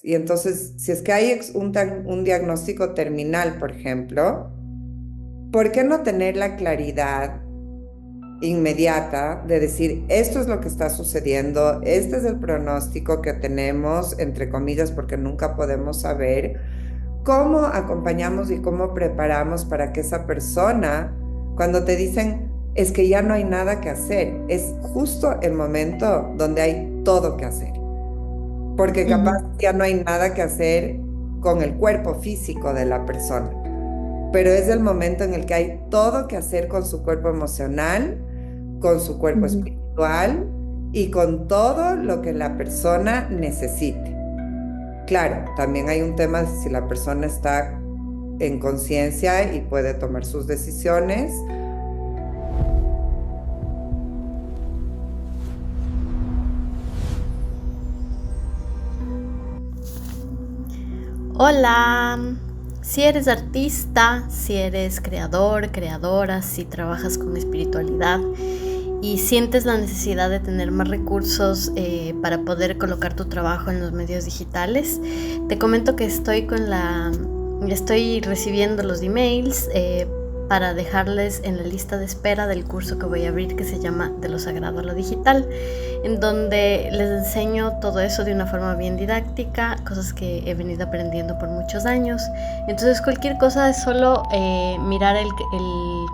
Y entonces, si es que hay un diagnóstico terminal, por ejemplo, ¿por qué no tener la claridad inmediata de decir, esto es lo que está sucediendo, este es el pronóstico que tenemos, entre comillas, porque nunca podemos saber, cómo acompañamos y cómo preparamos para que esa persona, cuando te dicen, es que ya no hay nada que hacer, es justo el momento donde hay todo que hacer, porque capaz Ujú, ya no hay nada que hacer con el cuerpo físico de la persona, pero es el momento en el que hay todo que hacer con su cuerpo emocional, con su cuerpo ujú. espiritual y con todo lo que la persona necesite. Claro, también hay un tema de si la persona está en conciencia y puede tomar sus decisiones. Hola, si eres artista, si eres creador, creadora, si trabajas con espiritualidad y sientes la necesidad de tener más recursos para poder colocar tu trabajo en los medios digitales, te comento que estoy recibiendo los emails para dejarles en la lista de espera del curso que voy a abrir que se llama De lo Sagrado a lo Digital, en donde les enseño todo eso de una forma bien didáctica, cosas que he venido aprendiendo por muchos años. Entonces cualquier cosa es solo mirar el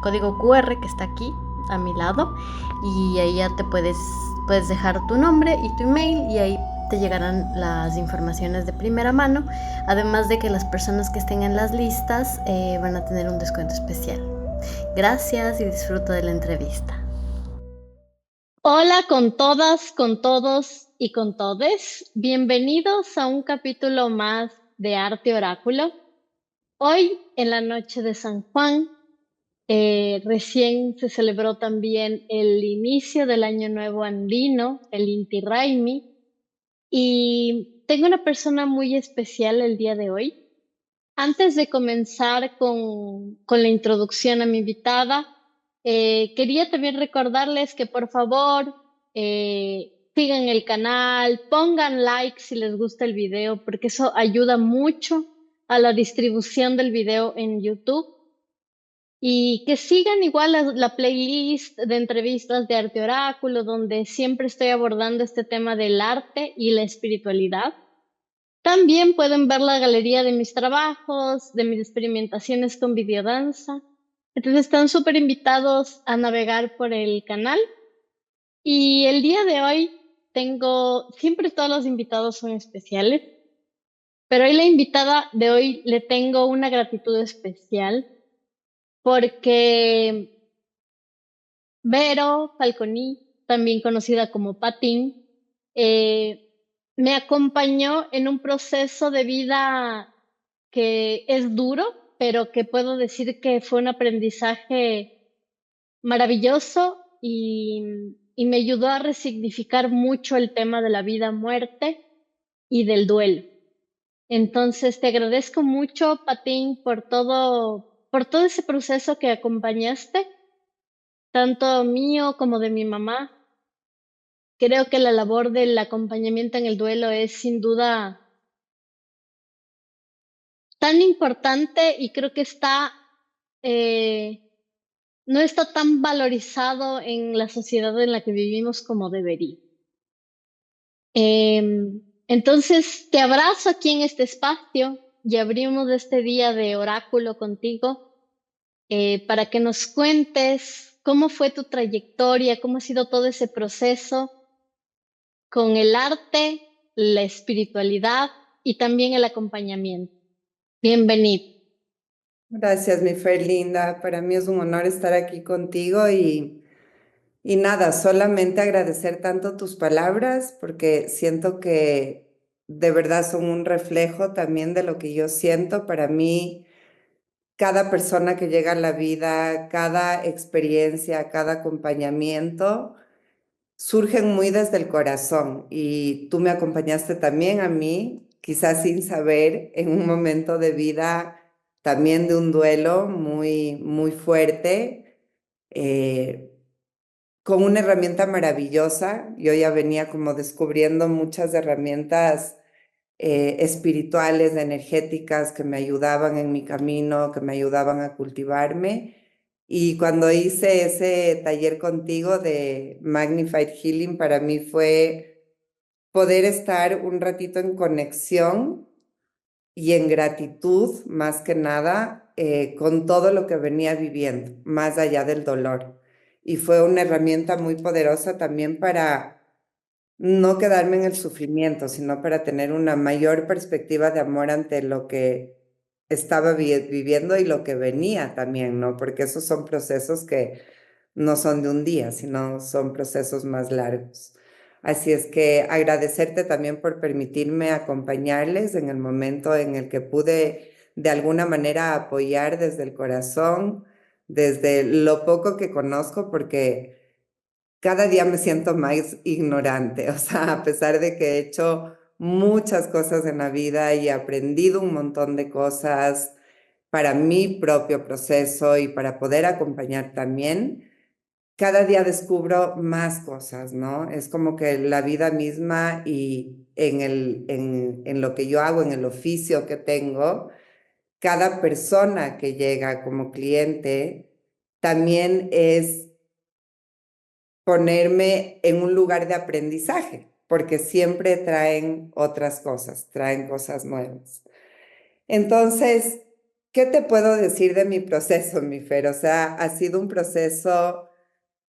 código QR que está aquí a mi lado y ahí ya puedes dejar tu nombre y tu email y ahí te llegarán las informaciones de primera mano, además de que las personas que estén en las listas van a tener un descuento especial. Gracias y disfruto de la entrevista. Hola con todas, con todos y con todes. Bienvenidos a un capítulo más de Arte Oráculo. Hoy, en la noche de San Juan, recién se celebró también el inicio del Año Nuevo Andino, el Inti Raymi, y tengo una persona muy especial el día de hoy. Antes de comenzar con la introducción a mi invitada, quería también recordarles que por favor sigan el canal, pongan like si les gusta el video, porque eso ayuda mucho a la distribución del video en YouTube. Y que sigan igual la playlist de entrevistas de Arte Oráculo, donde siempre estoy abordando este tema del arte y la espiritualidad. También pueden ver la galería de mis trabajos, de mis experimentaciones con videodanza. Entonces están súper invitados a navegar por el canal. Y el día de hoy siempre todos los invitados son especiales, pero hoy la invitada de hoy le tengo una gratitud especial porque Vero Falconi, también conocida como Patín, eh, me acompañó en un proceso de vida que es duro, pero que puedo decir que fue un aprendizaje maravilloso y me ayudó a resignificar mucho el tema de la vida, muerte y del duelo. Entonces, te agradezco mucho, Patín, por todo ese proceso que acompañaste, tanto mío como de mi mamá. Creo que la labor del acompañamiento en el duelo es sin duda tan importante y creo que eh, no está tan valorizado en la sociedad en la que vivimos como debería. Entonces, te abrazo aquí en este espacio y abrimos este día de oráculo contigo para que nos cuentes cómo fue tu trayectoria, cómo ha sido todo ese proceso con el arte, la espiritualidad y también el acompañamiento. Bienvenido. Gracias, mi Fer linda. Para mí es un honor estar aquí contigo y nada, solamente agradecer tanto tus palabras porque siento que de verdad son un reflejo también de lo que yo siento. Para mí, cada persona que llega a la vida, cada experiencia, cada acompañamiento surgen muy desde el corazón y tú me acompañaste también a mí, quizás sin saber, en un momento de vida también de un duelo muy, muy fuerte, eh, con una herramienta maravillosa. Yo ya venía como descubriendo muchas herramientas espirituales, energéticas que me ayudaban en mi camino, que me ayudaban a cultivarme. Y cuando hice ese taller contigo de Magnified Healing, para mí fue poder estar un ratito en conexión y en gratitud, más que nada, con todo lo que venía viviendo, más allá del dolor. Y fue una herramienta muy poderosa también para no quedarme en el sufrimiento, sino para tener una mayor perspectiva de amor ante lo que estaba viviendo y lo que venía también, ¿no? Porque esos son procesos que no son de un día, sino son procesos más largos. Así es que agradecerte también por permitirme acompañarles en el momento en el que pude de alguna manera apoyar desde el corazón, desde lo poco que conozco, porque cada día me siento más ignorante, o sea, a pesar de que he hecho muchas cosas en la vida y he aprendido un montón de cosas para mi propio proceso y para poder acompañar también, cada día descubro más cosas, ¿no? Es como que la vida misma y en lo que yo hago, en el oficio que tengo, cada persona que llega como cliente también es ponerme en un lugar de aprendizaje, porque siempre traen otras cosas, traen cosas nuevas. Entonces, ¿qué te puedo decir de mi proceso, mi Fer? O sea, ha sido un proceso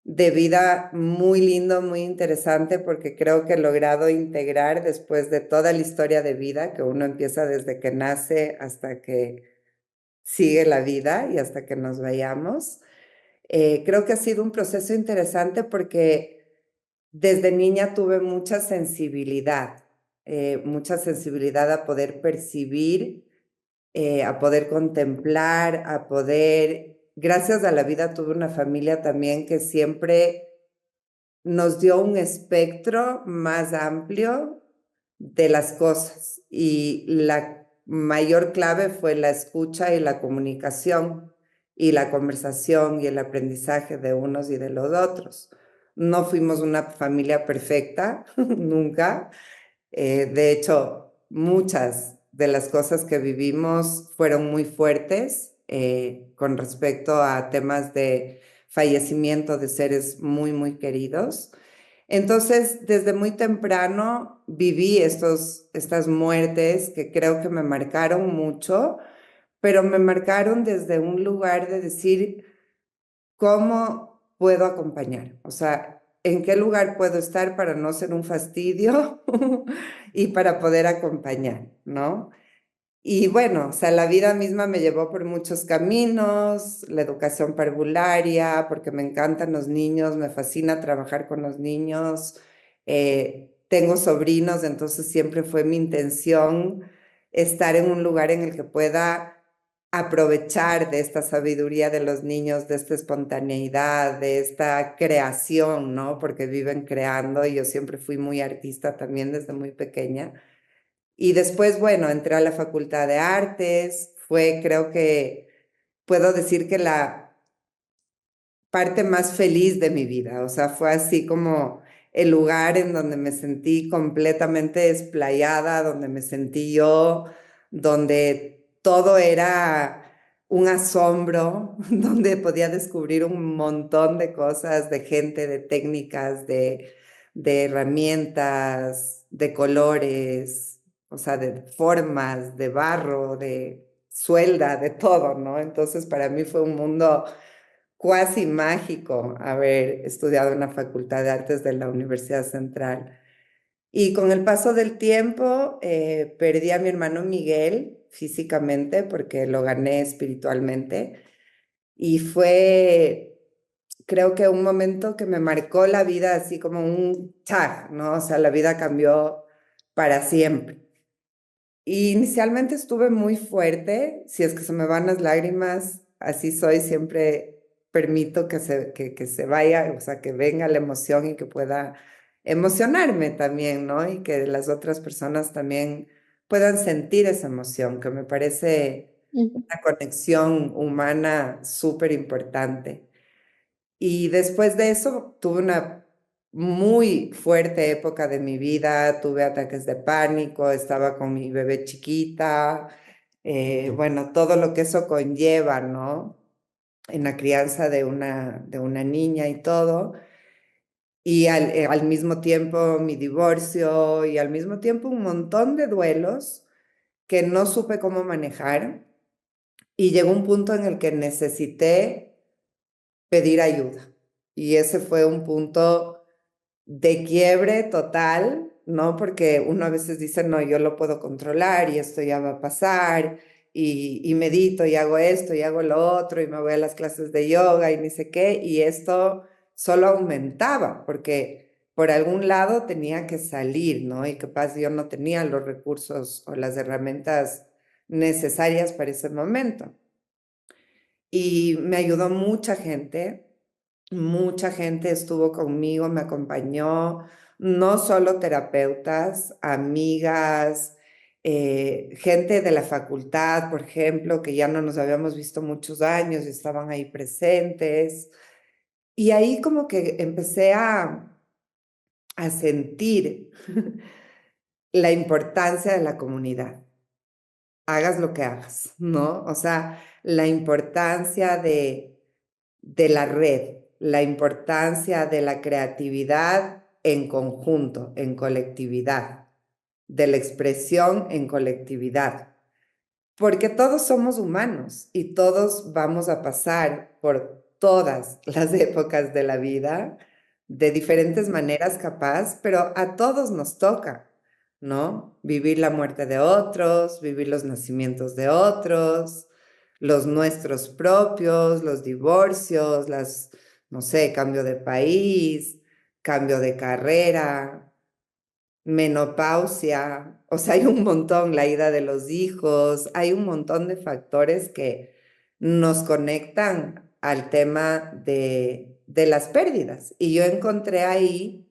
de vida muy lindo, muy interesante, porque creo que he logrado integrar después de toda la historia de vida, que uno empieza desde que nace hasta que sigue la vida y hasta que nos vayamos. Creo que ha sido un proceso interesante porque desde niña tuve mucha sensibilidad a poder percibir, a poder contemplar, a poder, gracias a la vida tuve una familia también que siempre nos dio un espectro más amplio de las cosas y la mayor clave fue la escucha y la comunicación y la conversación y el aprendizaje de unos y de los otros. No fuimos una familia perfecta, nunca. De hecho, muchas de las cosas que vivimos fueron muy fuertes con respecto a temas de fallecimiento de seres muy, muy queridos. Entonces, desde muy temprano viví estas muertes que creo que me marcaron mucho, pero me marcaron desde un lugar de decir, ¿cómo puedo acompañar? O sea, ¿en qué lugar puedo estar para no ser un fastidio y para poder acompañar, ¿no? Y bueno, o sea, la vida misma me llevó por muchos caminos, la educación parvularia, porque me encantan los niños, me fascina trabajar con los niños. Tengo sobrinos, entonces siempre fue mi intención estar en un lugar en el que pueda aprovechar de esta sabiduría de los niños, de esta espontaneidad, de esta creación, ¿no? Porque viven creando y yo siempre fui muy artista también desde muy pequeña. Y después, bueno, entré a la Facultad de Artes, fue, creo que puedo decir que la parte más feliz de mi vida, o sea, fue así como el lugar en donde me sentí completamente desplayada, donde me sentí yo, donde todo era un asombro, donde podía descubrir un montón de cosas, de gente, de técnicas, de herramientas, de colores, o sea, de formas, de barro, de suelda, de todo, ¿no? Entonces, para mí fue un mundo cuasi mágico haber estudiado en la Facultad de Artes de la Universidad Central. Y con el paso del tiempo, perdí a mi hermano Miguel físicamente porque lo gané espiritualmente. Y fue, creo que un momento que me marcó la vida así como un tag, ¿no? O sea, la vida cambió para siempre. Y inicialmente estuve muy fuerte, si es que se me van las lágrimas, así soy, siempre permito que se vaya, o sea, que venga la emoción y que pueda emocionarme también, ¿no? Y que las otras personas también puedan sentir esa emoción, que me parece Ujú. una conexión humana súper importante. Y después de eso tuve una muy fuerte época de mi vida, tuve ataques de pánico, estaba con mi bebé chiquita, bueno, todo lo que eso conlleva, ¿no? En la crianza de una niña y todo. Y al mismo tiempo mi divorcio y al mismo tiempo un montón de duelos que no supe cómo manejar. Y llegó un punto en el que necesité pedir ayuda. Y ese fue un punto de quiebre total, ¿no? Porque uno a veces dice, no, yo lo puedo controlar y esto ya va a pasar, y medito y hago esto y hago lo otro, y me voy a las clases de yoga y ni sé qué, y esto solo aumentaba, porque por algún lado tenía que salir, ¿no? Y capaz yo no tenía los recursos o las herramientas necesarias para ese momento. Y me ayudó mucha gente estuvo conmigo, me acompañó, no solo terapeutas, amigas, gente de la facultad, por ejemplo, que ya no nos habíamos visto muchos años y estaban ahí presentes. Y ahí como que empecé a sentir la importancia de la comunidad, hagas lo que hagas, ¿no? O sea, la importancia de la red, la importancia de la creatividad en conjunto, en colectividad, de la expresión en colectividad, porque todos somos humanos y todos vamos a pasar por todas las épocas de la vida, de diferentes maneras capaz, pero a todos nos toca, ¿no? Vivir la muerte de otros, vivir los nacimientos de otros, los nuestros propios, los divorcios, no sé, cambio de país, cambio de carrera, menopausia, o sea, hay un montón, la ida de los hijos, hay un montón de factores que nos conectan al tema de las pérdidas. Y yo encontré ahí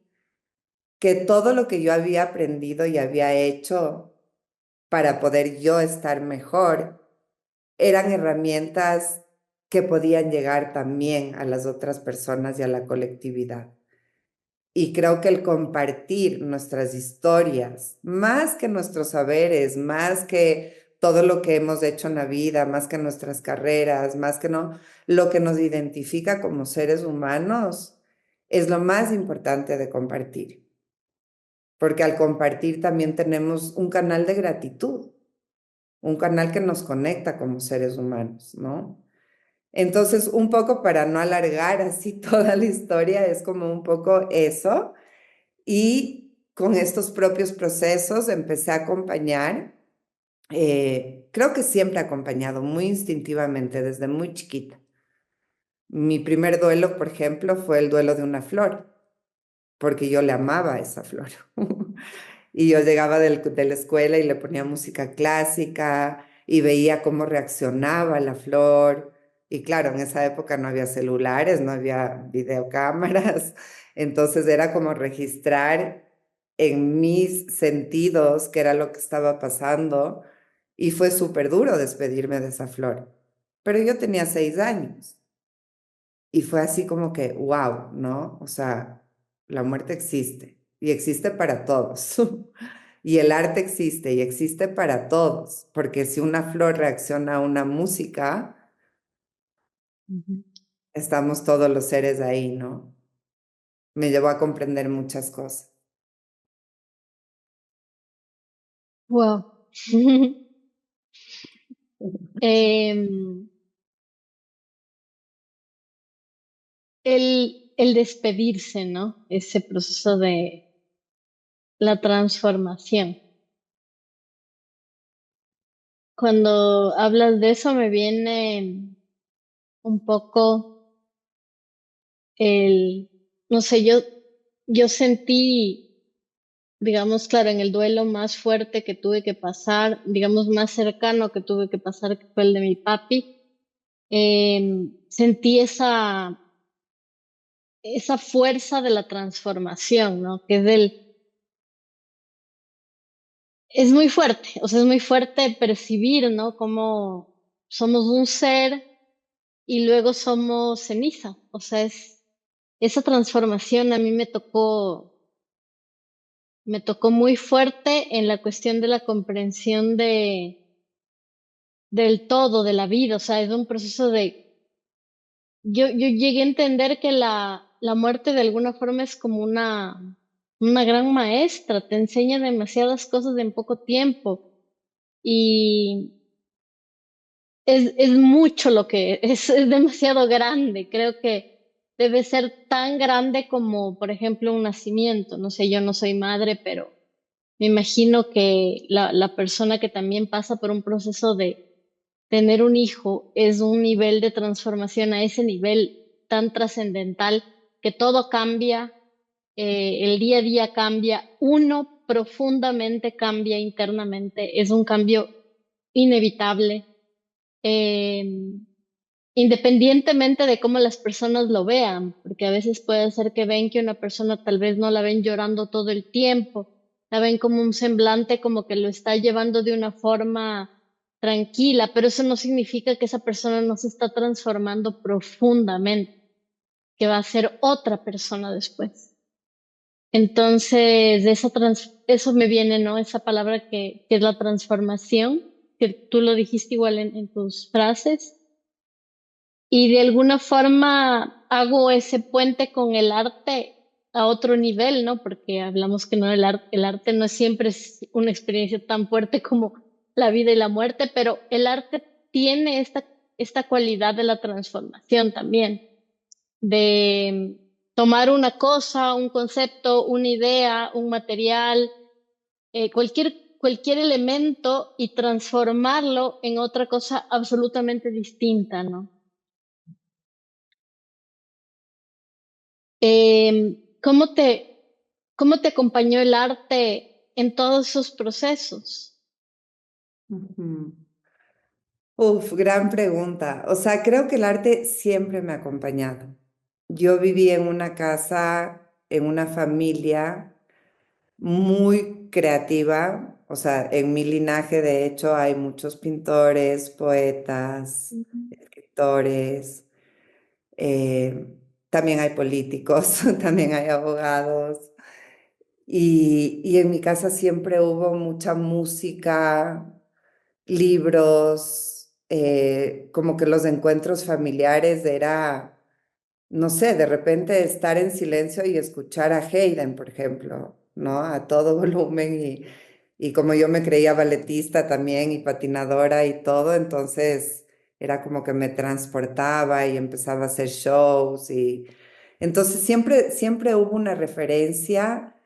que todo lo que yo había aprendido y había hecho para poder yo estar mejor eran herramientas que podían llegar también a las otras personas y a la colectividad. Y creo que el compartir nuestras historias, más que nuestros saberes, más que todo lo que hemos hecho en la vida, más que nuestras carreras, más que no, lo que nos identifica como seres humanos, es lo más importante de compartir. Porque al compartir también tenemos un canal de gratitud, un canal que nos conecta como seres humanos, ¿no? Entonces, un poco para no alargar así toda la historia, es como un poco eso. Y con estos propios procesos empecé a acompañar, creo que siempre he acompañado muy instintivamente desde muy chiquita. Mi primer duelo, por ejemplo, fue el duelo de una flor, porque yo le amaba a esa flor. Y yo llegaba de la escuela y le ponía música clásica y veía cómo reaccionaba la flor. Y claro, en esa época no había celulares, no había videocámaras, entonces era como registrar en mis sentidos qué era lo que estaba pasando y fue súper duro despedirme de esa flor. Pero yo tenía 6 años y fue así como que, wow, ¿no? O sea, la muerte existe y existe para todos. Y el arte existe y existe para todos, porque si una flor reacciona a una música, Ujú. estamos todos los seres ahí, ¿no? Me llevó a comprender muchas cosas. Wow. Em, el despedirse, ¿no? Ese proceso de la transformación. Cuando hablas de eso me viene un poco el, no sé, yo sentí, digamos, claro, en el duelo más fuerte que tuve que pasar, digamos, más cercano que tuve que pasar, que fue el de mi papi, sentí esa fuerza de la transformación, ¿no? Que es es muy fuerte, o sea, es muy fuerte percibir, ¿no? Como somos un ser y luego somos ceniza, o sea, esa transformación a mí me tocó muy fuerte en la cuestión de la comprensión del todo, de la vida, o sea, es un proceso yo llegué a entender que la muerte de alguna forma es como una gran maestra, te enseña demasiadas cosas en poco tiempo y es mucho lo que es demasiado grande. Creo que debe ser tan grande como, por ejemplo, un nacimiento. No sé, yo no soy madre, pero me imagino que la persona que también pasa por un proceso de tener un hijo es un nivel de transformación a ese nivel tan trascendental que todo cambia, el día a día cambia, uno profundamente cambia internamente, es un cambio inevitable, eh, independientemente de cómo las personas lo vean, porque a veces puede ser que ven que una persona tal vez no la ven llorando todo el tiempo, la ven como un semblante como que lo está llevando de una forma tranquila, pero eso no significa que esa persona no se está transformando profundamente, que va a ser otra persona después. Entonces, eso me viene, ¿no? Esa palabra que es la transformación, que tú lo dijiste igual en tus frases y de alguna forma hago ese puente con el arte a otro nivel, ¿no? Porque hablamos que no el arte no siempre es una experiencia tan fuerte como la vida y la muerte, pero el arte tiene esta cualidad de la transformación también, de tomar una cosa, un concepto, una idea, un material, cualquier elemento y transformarlo en otra cosa absolutamente distinta, ¿no? ¿Cómo cómo te acompañó el arte en todos esos procesos? Ujú. Uf, gran pregunta. O sea, creo que el arte siempre me ha acompañado. Yo viví en una casa, en una familia muy creativa. O sea, en mi linaje, de hecho, hay muchos pintores, poetas, Ujú. escritores, eh, también hay políticos, también hay abogados. Y en mi casa siempre hubo mucha música, libros, como que los encuentros familiares era, no sé, de repente estar en silencio y escuchar a Haydn, por ejemplo, ¿no? A todo volumen y como yo me creía balletista también y patinadora y todo, entonces era como que me transportaba y empezaba a hacer shows y entonces siempre hubo una referencia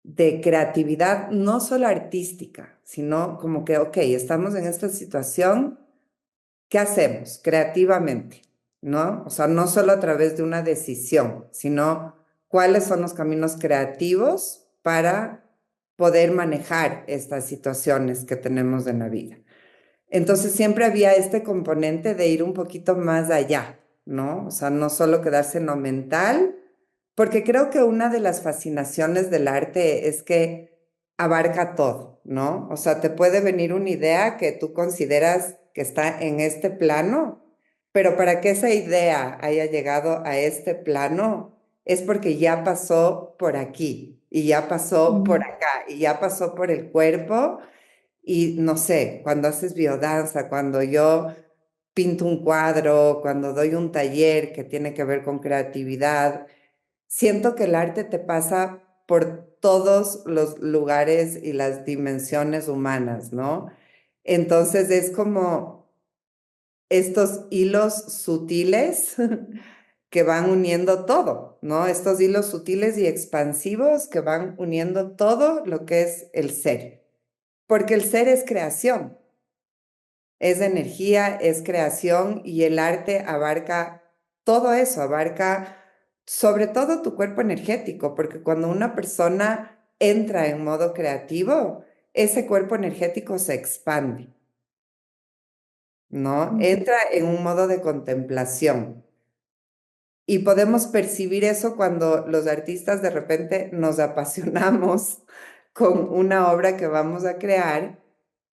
de creatividad, no solo artística, sino como que, ok, estamos en esta situación, ¿qué hacemos creativamente? ¿No? O sea, no solo a través de una decisión, sino cuáles son los caminos creativos para poder manejar estas situaciones que tenemos en la vida. Entonces siempre había este componente de ir un poquito más allá, ¿no? O sea, no solo quedarse en lo mental, porque creo que una de las fascinaciones del arte es que abarca todo, ¿no? O sea, te puede venir una idea que tú consideras que está en este plano, pero para que esa idea haya llegado a este plano es porque ya pasó por aquí y ya pasó por Mm. acá y ya pasó por el cuerpo y no sé, cuando haces biodanza, cuando yo pinto un cuadro, cuando doy un taller que tiene que ver con creatividad, siento que el arte te pasa por todos los lugares y las dimensiones humanas, ¿no? Entonces es como estos hilos sutiles que van uniendo todo, ¿no? Estos hilos sutiles y expansivos que van uniendo todo lo que es el ser, porque el ser es creación. Es energía, es creación y el arte abarca todo eso, abarca sobre todo tu cuerpo energético, porque cuando una persona entra en modo creativo, ese cuerpo energético se expande, ¿no? Mm. Entra en un modo de contemplación. Y podemos percibir eso cuando los artistas de repente nos apasionamos con una obra que vamos a crear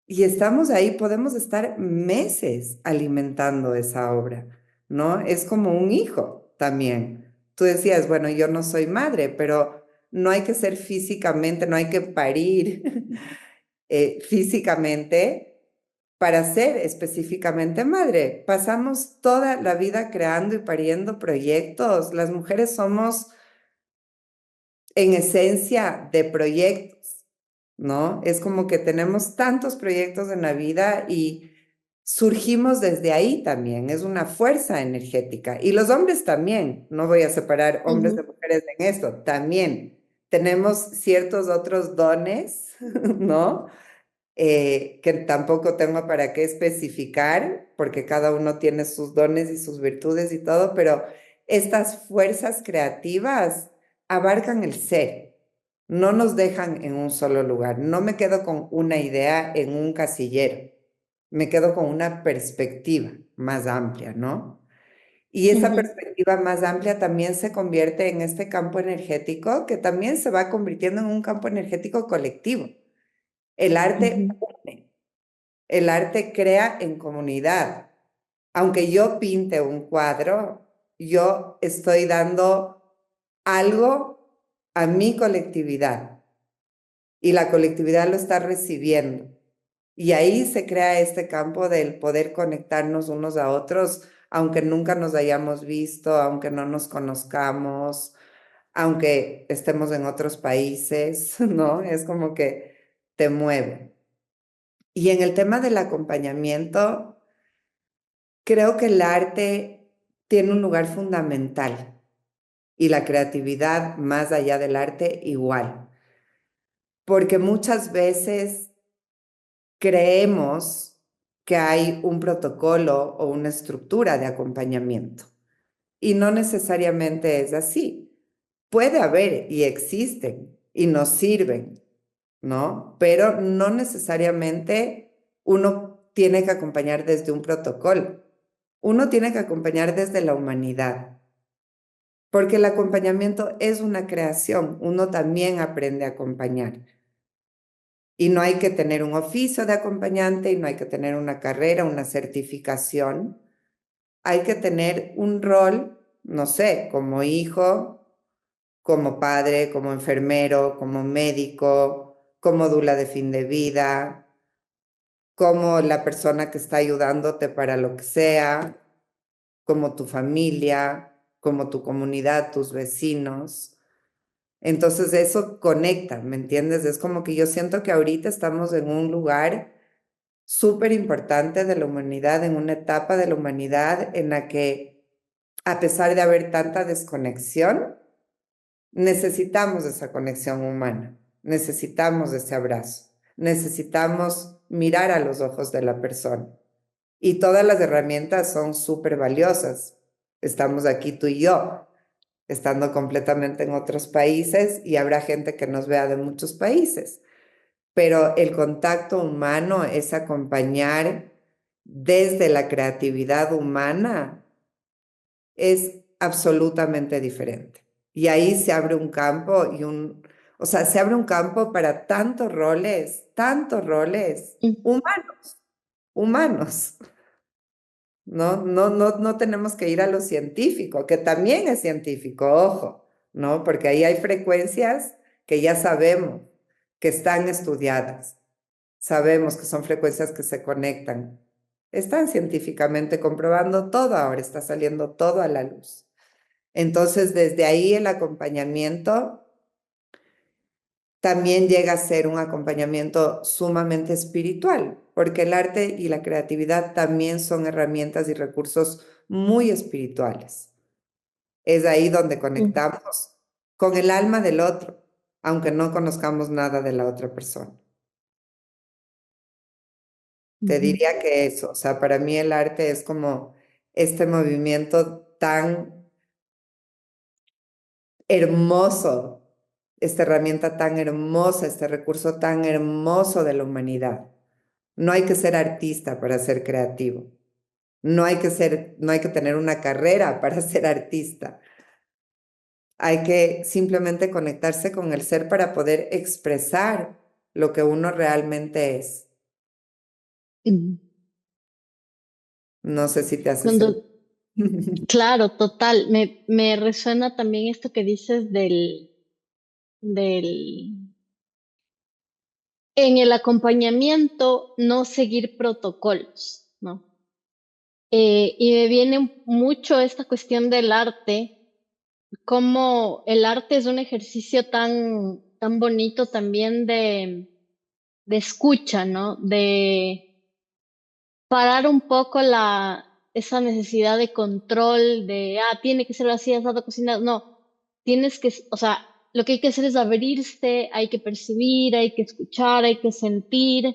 y estamos ahí, podemos estar meses alimentando esa obra, ¿no? Es como un hijo también. Tú decías, bueno, yo no soy madre, pero no hay que ser físicamente, no hay que parir físicamente para ser específicamente madre. Pasamos toda la vida creando y pariendo proyectos. Las mujeres somos en esencia de proyectos, ¿no? Es como que tenemos tantos proyectos en la vida y surgimos desde ahí también, es una fuerza energética. Y los hombres también, no voy a separar hombres de Ujú, mujeres en esto, también tenemos ciertos otros dones, ¿no? Que tampoco tengo para qué especificar, porque cada uno tiene sus dones y sus virtudes y todo, pero estas fuerzas creativas abarcan el ser, no nos dejan en un solo lugar. No me quedo con una idea en un casillero, me quedo con una perspectiva más amplia, ¿no? Y esa ujú, perspectiva más amplia también se convierte en este campo energético que también se va convirtiendo en un campo energético colectivo. El arte ujú, une, el arte crea en comunidad. Aunque yo pinte un cuadro, yo estoy dando algo a mi colectividad y la colectividad lo está recibiendo. Y ahí se crea este campo del poder conectarnos unos a otros, aunque nunca nos hayamos visto, aunque no nos conozcamos, aunque estemos en otros países, ¿no? Es como que te mueve. Y en el tema del acompañamiento, creo que el arte tiene un lugar fundamental y la creatividad más allá del arte igual, porque muchas veces creemos que hay un protocolo o una estructura de acompañamiento y no necesariamente es así. Puede haber y existen y nos sirven, ¿no? Pero no necesariamente uno tiene que acompañar desde un protocolo. Uno tiene que acompañar desde la humanidad, porque el acompañamiento es una creación. Uno también aprende a acompañar. Y no hay que tener un oficio de acompañante y no hay que tener una carrera, una certificación. Hay que tener un rol, no sé, como hijo, como padre, como enfermero, como médico, como dula de fin de vida, como la persona que está ayudándote para lo que sea, como tu familia, como tu comunidad, tus vecinos. Entonces eso conecta, ¿me entiendes? Es como que yo siento que ahorita estamos en un lugar súper importante de la humanidad, en una etapa de la humanidad en la que, a pesar de haber tanta desconexión, necesitamos esa conexión humana, necesitamos ese abrazo, necesitamos mirar a los ojos de la persona. Y todas las herramientas son súper valiosas. Estamos aquí tú y yo, estando completamente en otros países y habrá gente que nos vea de muchos países. Pero el contacto humano es acompañar desde la creatividad humana, es absolutamente diferente. Y ahí se abre un campo o sea, se abre un campo para tantos roles ujú, humanos, humanos. No tenemos que ir a lo científico, que también es científico, ojo, ¿no? Porque ahí hay frecuencias que ya sabemos que están estudiadas. Sabemos que son frecuencias que se conectan. Están científicamente comprobando todo ahora, está saliendo todo a la luz. Entonces, desde ahí el acompañamiento también llega a ser un acompañamiento sumamente espiritual, porque el arte y la creatividad también son herramientas y recursos muy espirituales. Es ahí donde ujú, conectamos con el alma del otro, aunque no conozcamos nada de la otra persona. Te ujú, diría que eso, o sea, para mí el arte es como este movimiento tan hermoso, esta herramienta tan hermosa, este recurso tan hermoso de la humanidad. No hay que ser artista para ser creativo. No hay que tener una carrera para ser artista. Hay que simplemente conectarse con el ser para poder expresar lo que uno realmente es. ujú. No sé si te hace Cuando, sentido. Claro, total. Me resuena también esto que dices del, en el acompañamiento, no seguir protocolos, ¿no? Y me viene mucho esta cuestión del arte, como el arte es un ejercicio tan bonito también de escucha, ¿no? De parar un poco esa necesidad de control, tiene que ser así, asado, cocinado. No, tienes que, o sea, lo que hay que hacer es abrirse, hay que percibir, hay que escuchar, hay que sentir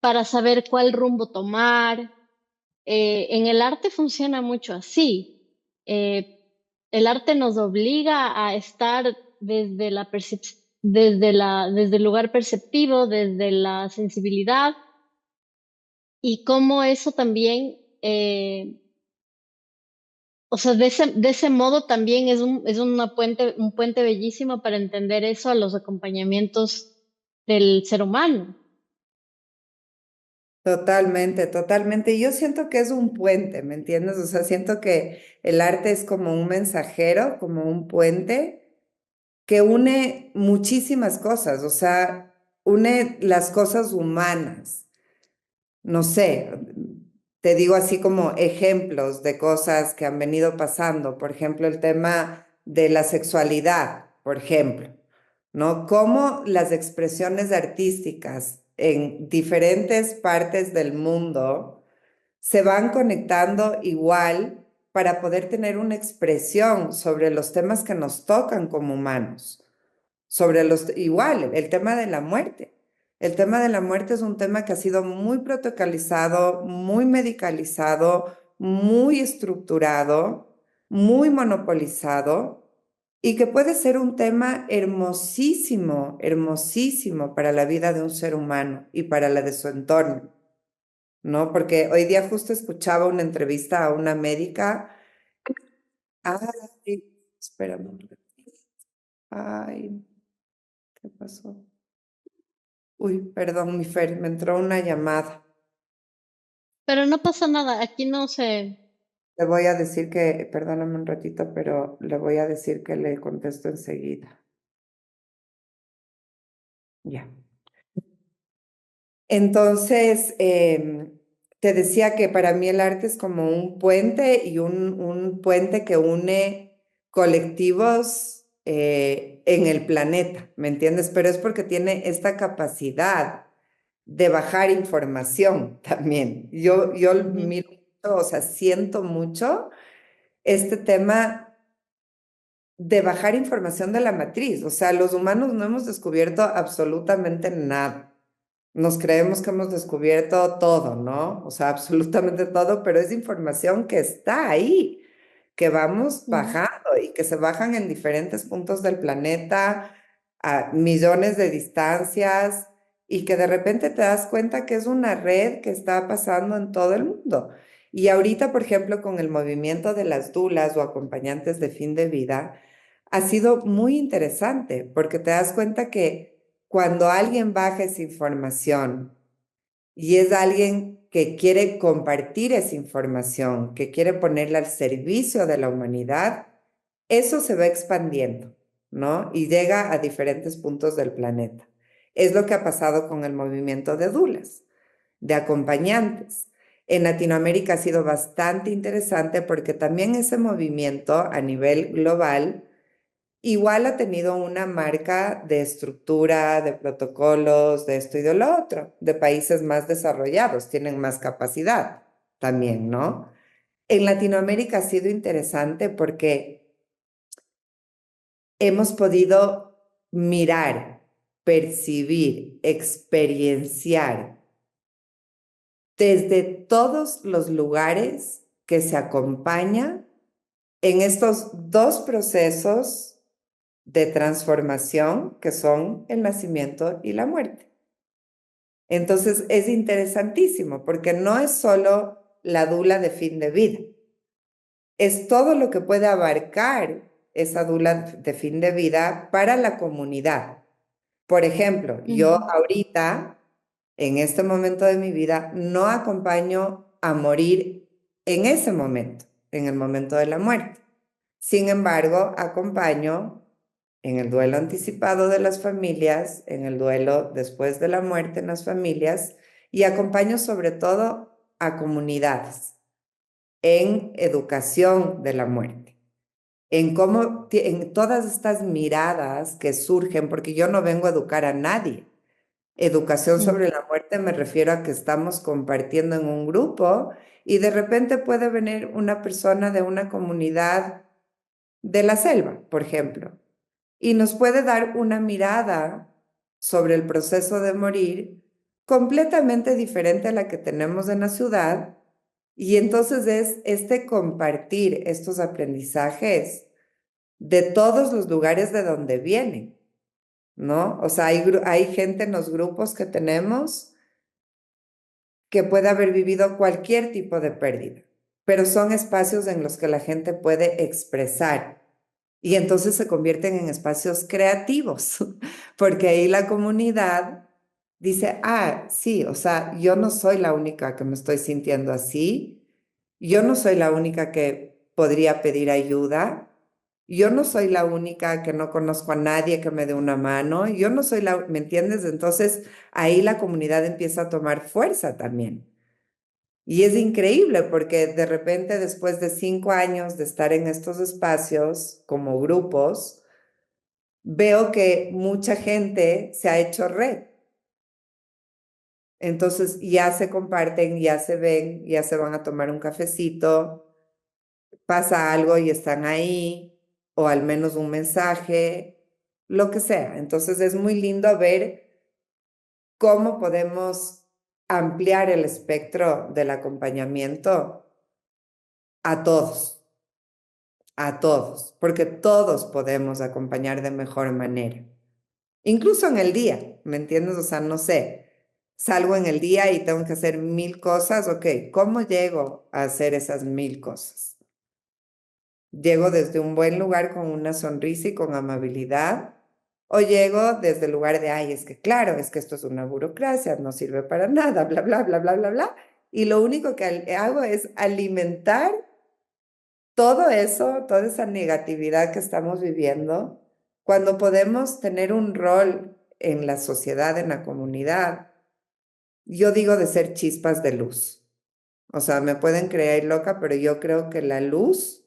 para saber cuál rumbo tomar. En el arte funciona mucho así. Eh, el arte nos obliga a estar desde el lugar perceptivo, desde la sensibilidad, y cómo eso también, o sea, de ese modo también es un puente bellísimo para entender eso a los acompañamientos del ser humano. Totalmente, totalmente. Y yo siento que es un puente, ¿me entiendes? O sea, siento que el arte es como un mensajero, como un puente que une muchísimas cosas, o sea, une las cosas humanas. No sé, te digo así como ejemplos de cosas que han venido pasando. Por ejemplo, el tema de la sexualidad, por ejemplo, ¿no? Cómo las expresiones artísticas en diferentes partes del mundo se van conectando igual para poder tener una expresión sobre los temas que nos tocan como humanos, sobre igual, el tema de la muerte. El tema de la muerte es un tema que ha sido muy protocolizado, muy medicalizado, muy estructurado, muy monopolizado y que puede ser un tema hermosísimo, hermosísimo para la vida de un ser humano y para la de su entorno, ¿no? Porque hoy día justo escuchaba una entrevista a una médica. Ay, espérame. Ay, ¿qué pasó? Uy, perdón, mi Fer, me entró una llamada. Pero no pasa nada, aquí no se... Le voy a decir que, perdóname un ratito, pero le voy a decir que le contesto enseguida. Ya. Entonces, te decía que para mí el arte es como un puente y un puente que une colectivos en el planeta, ¿me entiendes? Pero es porque tiene esta capacidad de bajar información también. Yo Ujú, miro mucho, o sea, siento mucho este tema de bajar información de la matriz. O sea, los humanos no hemos descubierto absolutamente nada. Nos creemos que hemos descubierto todo, ¿no? O sea, absolutamente todo, pero es información que está ahí, que vamos ujú. bajando y que se bajan en diferentes puntos del planeta, a millones de distancias, y que de repente te das cuenta que es una red que está pasando en todo el mundo. Y ahorita, por ejemplo, con el movimiento de las dulas o acompañantes de fin de vida, ha sido muy interesante porque te das cuenta que cuando alguien baja esa información y es alguien que quiere compartir esa información, que quiere ponerla al servicio de la humanidad, eso se va expandiendo, ¿no? Y llega a diferentes puntos del planeta. Es lo que ha pasado con el movimiento de dulas, de acompañantes. En Latinoamérica ha sido bastante interesante porque también ese movimiento a nivel global igual ha tenido una marca de estructura, de protocolos, de esto y de lo otro, de países más desarrollados, tienen más capacidad también, ¿no? En Latinoamérica ha sido interesante porque hemos podido mirar, percibir, experienciar desde todos los lugares que se acompaña en estos dos procesos de transformación que son el nacimiento y la muerte. Entonces es interesantísimo porque no es solo la dula de fin de vida, es todo lo que puede abarcar esa dula de fin de vida para la comunidad. Por ejemplo, yo Ujú. ahorita, en este momento de mi vida, no acompaño a morir en ese momento. en el momento de la muerte. Sin embargo, acompaño en el duelo anticipado de las familias, en el duelo después de la muerte en las familias y acompaño sobre todo a comunidades en educación de la muerte, en cómo, en todas estas miradas que surgen, porque yo no vengo a educar a nadie. Educación Mm, sobre la muerte me refiero a que estamos compartiendo en un grupo y de repente puede venir una persona de una comunidad de la selva, por ejemplo, y nos puede dar una mirada sobre el proceso de morir completamente diferente a la que tenemos en la ciudad. Y entonces es este compartir estos aprendizajes de todos los lugares de donde vienen, ¿no? O sea, hay gente en los grupos que tenemos que puede haber vivido cualquier tipo de pérdida, pero son espacios en los que la gente puede expresar y entonces se convierten en espacios creativos, porque ahí la comunidad dice, ah, sí, o sea, yo no soy la única que me estoy sintiendo así, yo no soy la única que podría pedir ayuda, yo no soy la única que no conozco a nadie que me dé una mano, yo no soy la, ¿me entiendes? Entonces ahí la comunidad empieza a tomar fuerza también. Y es increíble porque de repente después de 5 años de estar en estos espacios como grupos, veo que mucha gente se ha hecho red. Entonces ya se comparten, ya se ven, ya se van a tomar un cafecito, pasa algo y están ahí, o al menos un mensaje, lo que sea. Entonces es muy lindo ver cómo podemos ampliar el espectro del acompañamiento a todos, porque todos podemos acompañar de mejor manera. Incluso en el día, ¿me entiendes? O sea, no sé, salgo en el día y tengo que hacer 1000 cosas, ok, ¿cómo llego a hacer esas 1000 cosas? ¿Llego desde un buen lugar con una sonrisa y con amabilidad? ¿O llego desde el lugar de, ay, es que claro, es que esto es una burocracia, no sirve para nada, bla, bla, bla, bla, bla, bla? Y lo único que hago es alimentar todo eso, toda esa negatividad que estamos viviendo, cuando podemos tener un rol en la sociedad, en la comunidad, yo digo de ser chispas de luz. O sea, me pueden creer loca, pero yo creo que la luz,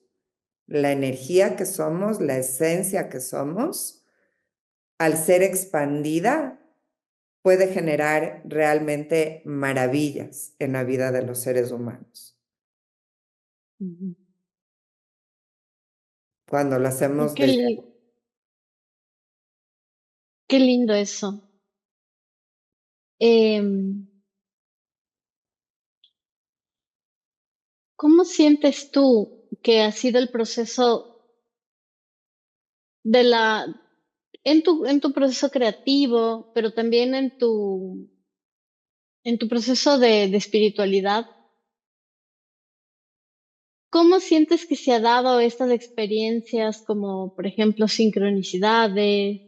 la energía que somos, la esencia que somos, al ser expandida, puede generar realmente maravillas en la vida de los seres humanos. ujú. Cuando lo hacemos Qué, desde... qué lindo eso. Em, ¿Cómo sientes tú que ha sido el proceso de la, en tu proceso creativo, pero también en tu proceso de espiritualidad? ¿Cómo sientes que se ha dado estas experiencias como, por ejemplo, sincronicidades,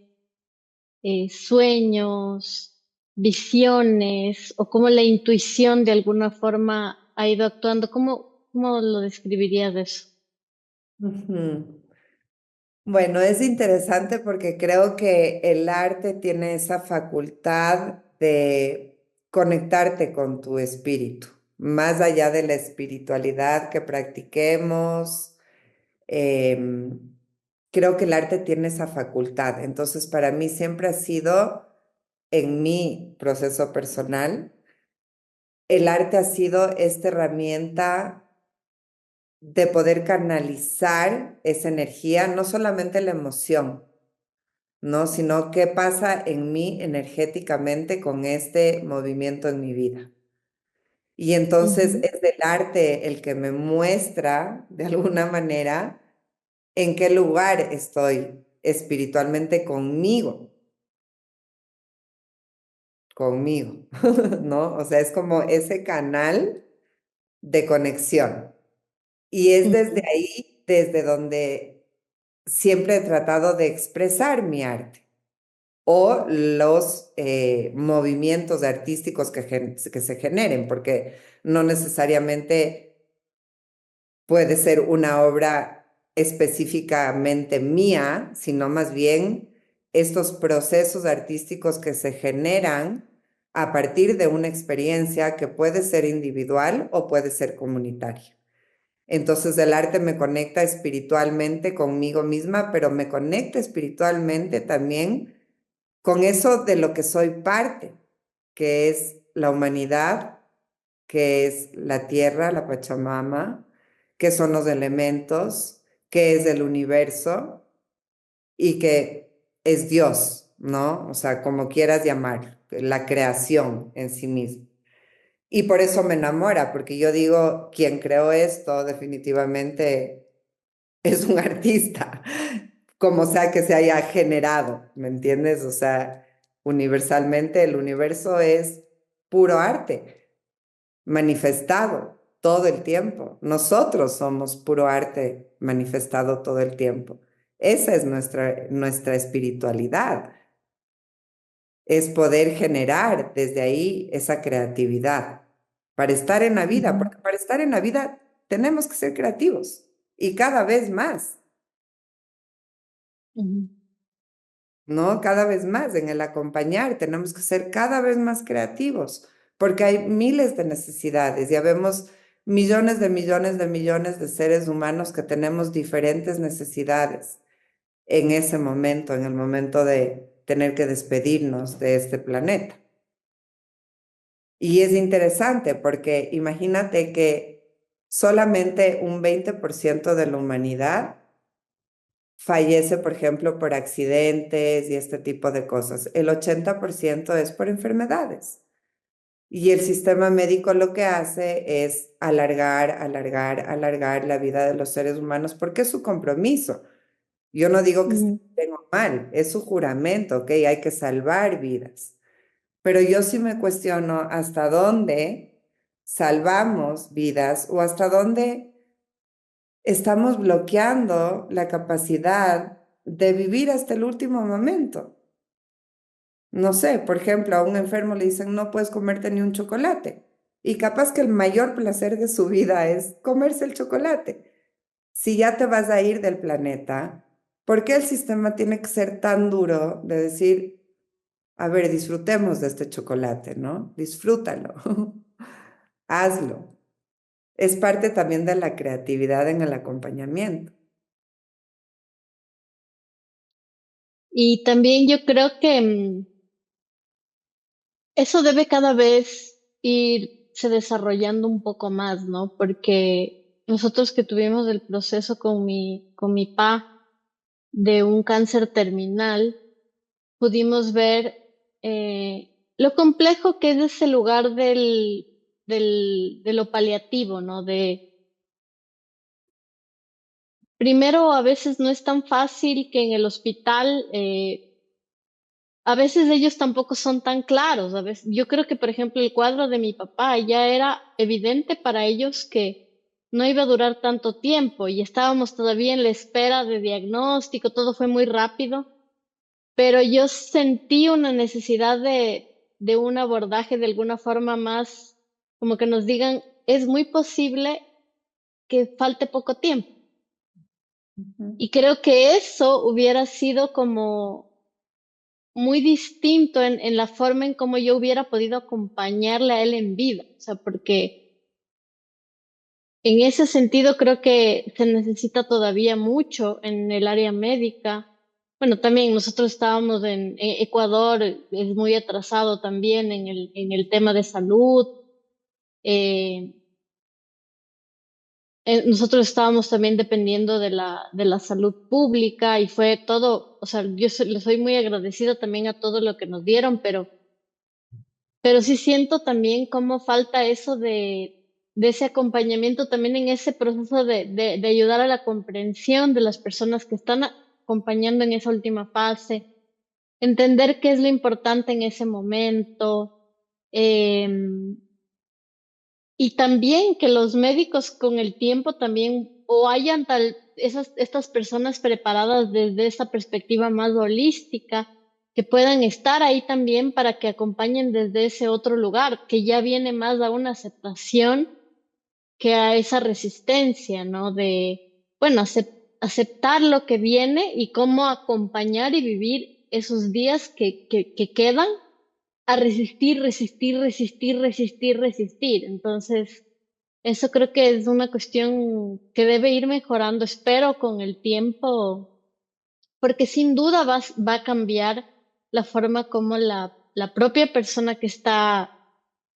sueños, visiones, o cómo la intuición de alguna forma ha ido actuando? ¿Cómo lo describirías de eso? Ujú. Bueno, es interesante porque creo que el arte tiene esa facultad de conectarte con tu espíritu, más allá de la espiritualidad que practiquemos. em, Creo que el arte tiene esa facultad. Entonces, para mí siempre ha sido, en mi proceso personal, el arte ha sido esta herramienta de poder canalizar esa energía, no solamente la emoción, ¿no? Sino qué pasa en mí energéticamente con este movimiento en mi vida. Y entonces Ujú, es el arte el que me muestra, de alguna manera, en qué lugar estoy espiritualmente conmigo, ¿no? O sea, es como ese canal de conexión. Y es desde ujú, ahí, desde donde siempre he tratado de expresar mi arte o los movimientos artísticos que se generen, porque no necesariamente puede ser una obra específicamente mía, sino más bien estos procesos artísticos que se generan a partir de una experiencia que puede ser individual o puede ser comunitaria. Entonces el arte me conecta espiritualmente conmigo misma, pero me conecta espiritualmente también con eso de lo que soy parte, que es la humanidad, que es la tierra, la Pachamama, que son los elementos, que es el universo y que es Dios, ¿no? O sea, como quieras llamar, la creación en sí misma. Y por eso me enamora, porque yo digo, quien creó esto definitivamente es un artista, como sea que se haya generado, ¿me entiendes? O sea, universalmente el universo es puro arte, manifestado todo el tiempo. Nosotros somos puro arte manifestado todo el tiempo. Esa es nuestra espiritualidad, es poder generar desde ahí esa creatividad para estar en la vida, Ujú, porque para estar en la vida tenemos que ser creativos y cada vez más. ujú. ¿No? Cada vez más en el acompañar, tenemos que ser cada vez más creativos, porque hay miles de necesidades, ya vemos millones de millones de millones de seres humanos que tenemos diferentes necesidades en ese momento, en el momento de tener que despedirnos de este planeta. Y es interesante porque imagínate que solamente un 20% de la humanidad fallece, por ejemplo, por accidentes y este tipo de cosas. El 80% es por enfermedades. Y el sistema médico lo que hace es alargar, alargar, alargar la vida de los seres humanos porque es su compromiso. Yo no digo que esté Ujú. bien o mal, es su juramento, ¿ok? Hay que salvar vidas. Pero yo sí me cuestiono hasta dónde salvamos vidas o hasta dónde estamos bloqueando la capacidad de vivir hasta el último momento. No sé, por ejemplo, a un enfermo le dicen no puedes comerte ni un chocolate. Y capaz que el mayor placer de su vida es comerse el chocolate. Si ya te vas a ir del planeta, ¿por qué el sistema tiene que ser tan duro de decir, a ver, disfrutemos de este chocolate, ¿no? Disfrútalo, hazlo. Es parte también de la creatividad en el acompañamiento. Y también yo creo que eso debe cada vez irse desarrollando un poco más, ¿no? Porque nosotros que tuvimos el proceso con mi pa de un cáncer terminal, pudimos ver lo complejo que es ese lugar de lo paliativo, ¿no? Primero, a veces no es tan fácil que en el hospital, a veces ellos tampoco son tan claros. A veces, yo creo que, por ejemplo, el cuadro de mi papá ya era evidente para ellos que no iba a durar tanto tiempo y estábamos todavía en la espera de diagnóstico, todo fue muy rápido, pero yo sentí una necesidad de un abordaje de alguna forma más, como que nos digan, es muy posible que falte poco tiempo. Ujú. Y creo que eso hubiera sido como muy distinto en la forma en cómo yo hubiera podido acompañarle a él en vida. O sea, porque en ese sentido creo que se necesita todavía mucho en el área médica. Bueno, también nosotros estábamos en Ecuador, es muy atrasado también en el tema de salud. Eh, nosotros estábamos también dependiendo de la salud pública y fue todo, o sea, le soy muy agradecida también a todo lo que nos dieron, pero sí siento también cómo falta eso de ese acompañamiento también en ese proceso de ayudar a la comprensión de las personas que están acompañando en esa última fase, entender qué es lo importante en ese momento. em, y también que los médicos con el tiempo también o hayan estas personas preparadas desde esa perspectiva más holística, que puedan estar ahí también para que acompañen desde ese otro lugar, que ya viene más a una aceptación que a esa resistencia, ¿no? De, bueno, aceptar lo que viene y cómo acompañar y vivir esos días que quedan a resistir, resistir, resistir, resistir, resistir. Entonces, eso creo que es una cuestión que debe ir mejorando, espero, con el tiempo, porque sin duda va a cambiar la forma como la propia persona que está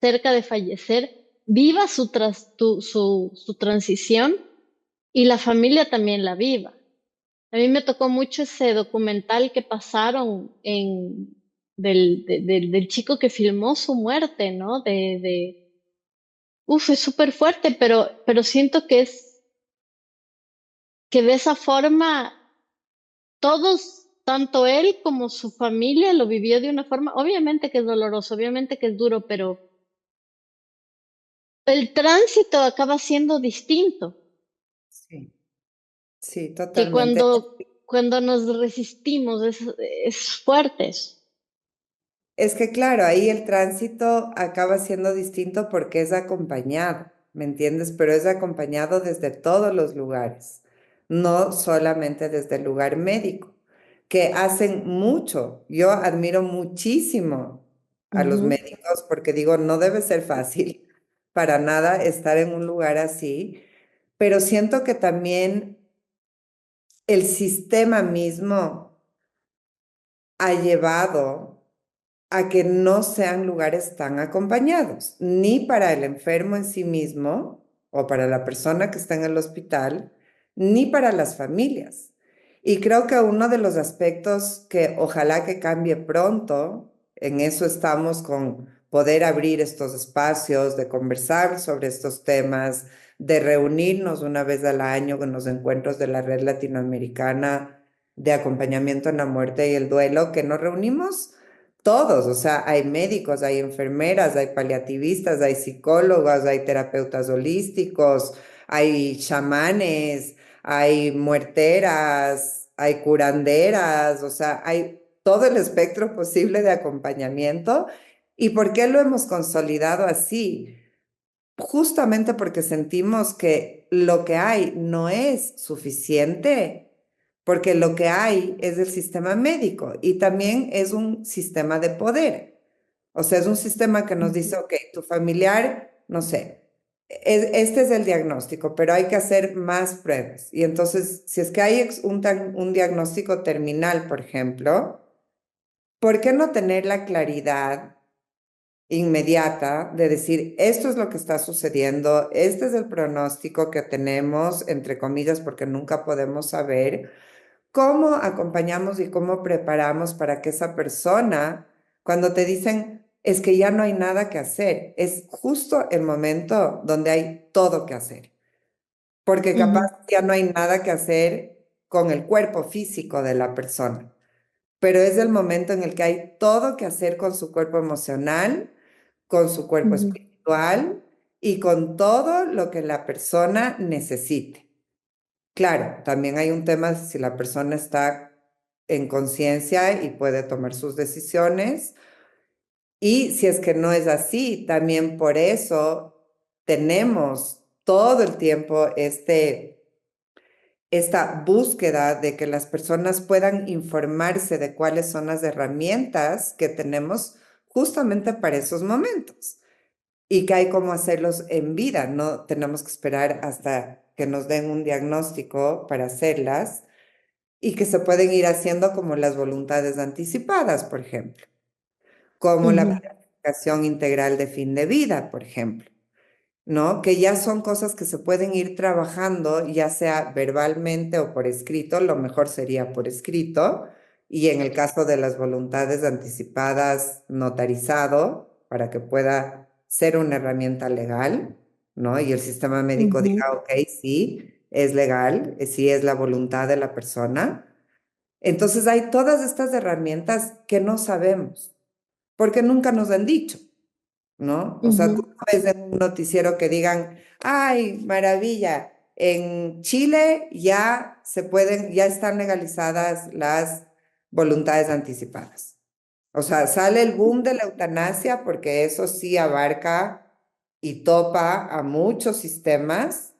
cerca de fallecer viva su transición y la familia también la viva. A mí me tocó mucho ese documental que pasaron del chico que filmó su muerte, ¿no? Es súper fuerte, pero siento que de esa forma todos, tanto él como su familia, lo vivió de una forma, obviamente que es doloroso, obviamente que es duro, pero el tránsito acaba siendo distinto Sí, sí, que totalmente. cuando nos resistimos, es fuerte eso. Es que claro, ahí el tránsito acaba siendo distinto porque es acompañado, ¿me entiendes? Pero es acompañado desde todos los lugares, no solamente desde el lugar médico, que hacen mucho. Yo admiro muchísimo a los Ujú, médicos porque digo, no debe ser fácil para nada estar en un lugar así, pero siento que también el sistema mismo ha llevado a que no sean lugares tan acompañados, ni para el enfermo en sí mismo o para la persona que está en el hospital, ni para las familias. Y creo que uno de los aspectos que ojalá que cambie pronto, en eso estamos con poder abrir estos espacios, de conversar sobre estos temas, de reunirnos una vez al año con los encuentros de la Red Latinoamericana de Acompañamiento en la Muerte y el Duelo, que nos reunimos todos, o sea, hay médicos, hay enfermeras, hay paliativistas, hay psicólogos, hay terapeutas holísticos, hay chamanes, hay muerteras, hay curanderas, o sea, hay todo el espectro posible de acompañamiento. ¿Y por qué lo hemos consolidado así? Justamente porque sentimos que lo que hay no es suficiente, porque lo que hay es el sistema médico y también es un sistema de poder. O sea, es un sistema que nos ujú, dice, ok, tu familiar, no sé, este es el diagnóstico, pero hay que hacer más pruebas. Y entonces, si es que hay un diagnóstico terminal, por ejemplo, ¿por qué no tener la claridad inmediata de decir, esto es lo que está sucediendo, este es el pronóstico que tenemos, entre comillas, porque nunca podemos saber, cómo acompañamos y cómo preparamos para que esa persona, cuando te dicen, es que ya no hay nada que hacer, es justo el momento donde hay todo que hacer, porque capaz ujú, ya no hay nada que hacer con el cuerpo físico de la persona, pero es el momento en el que hay todo que hacer con su cuerpo emocional, con su cuerpo ujú, espiritual y con todo lo que la persona necesite. Claro, también hay un tema si la persona está en conciencia y puede tomar sus decisiones. Y si es que no es así, también por eso tenemos todo el tiempo esta búsqueda de que las personas puedan informarse de cuáles son las herramientas que tenemos justamente para esos momentos y que hay cómo hacerlos en vida. No tenemos que esperar hasta que nos den un diagnóstico para hacerlas y que se pueden ir haciendo como las voluntades anticipadas, por ejemplo, como la ujú, planificación integral de fin de vida, por ejemplo. ¿No? Que ya son cosas que se pueden ir trabajando, ya sea verbalmente o por escrito, lo mejor sería por escrito, y en el caso de las voluntades anticipadas, notarizado, para que pueda ser una herramienta legal, ¿no? Y el sistema médico ujú, diga, ok, sí, es legal, sí es la voluntad de la persona. Entonces hay todas estas herramientas que no sabemos, porque nunca nos han dicho. ¿No? O sea, tú ujú, no ves en un noticiero que digan, ay, maravilla, en Chile ya se pueden, ya están legalizadas las voluntades anticipadas. O sea, sale el boom de la eutanasia porque eso sí abarca y topa a muchos sistemas,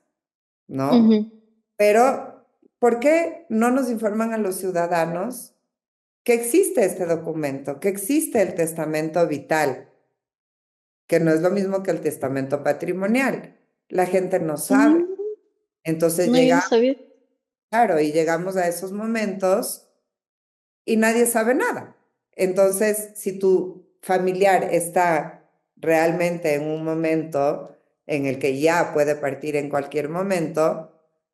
¿no? Ujú, Pero, ¿por qué no nos informan a los ciudadanos que existe este documento, que existe el testamento vital, que no es lo mismo que el testamento patrimonial? La gente no sabe. ujú. Entonces No, yo no llega, sabía. claro, y llegamos a esos momentos y nadie sabe nada. Entonces, si tu familiar está realmente en un momento en el que ya puede partir en cualquier momento,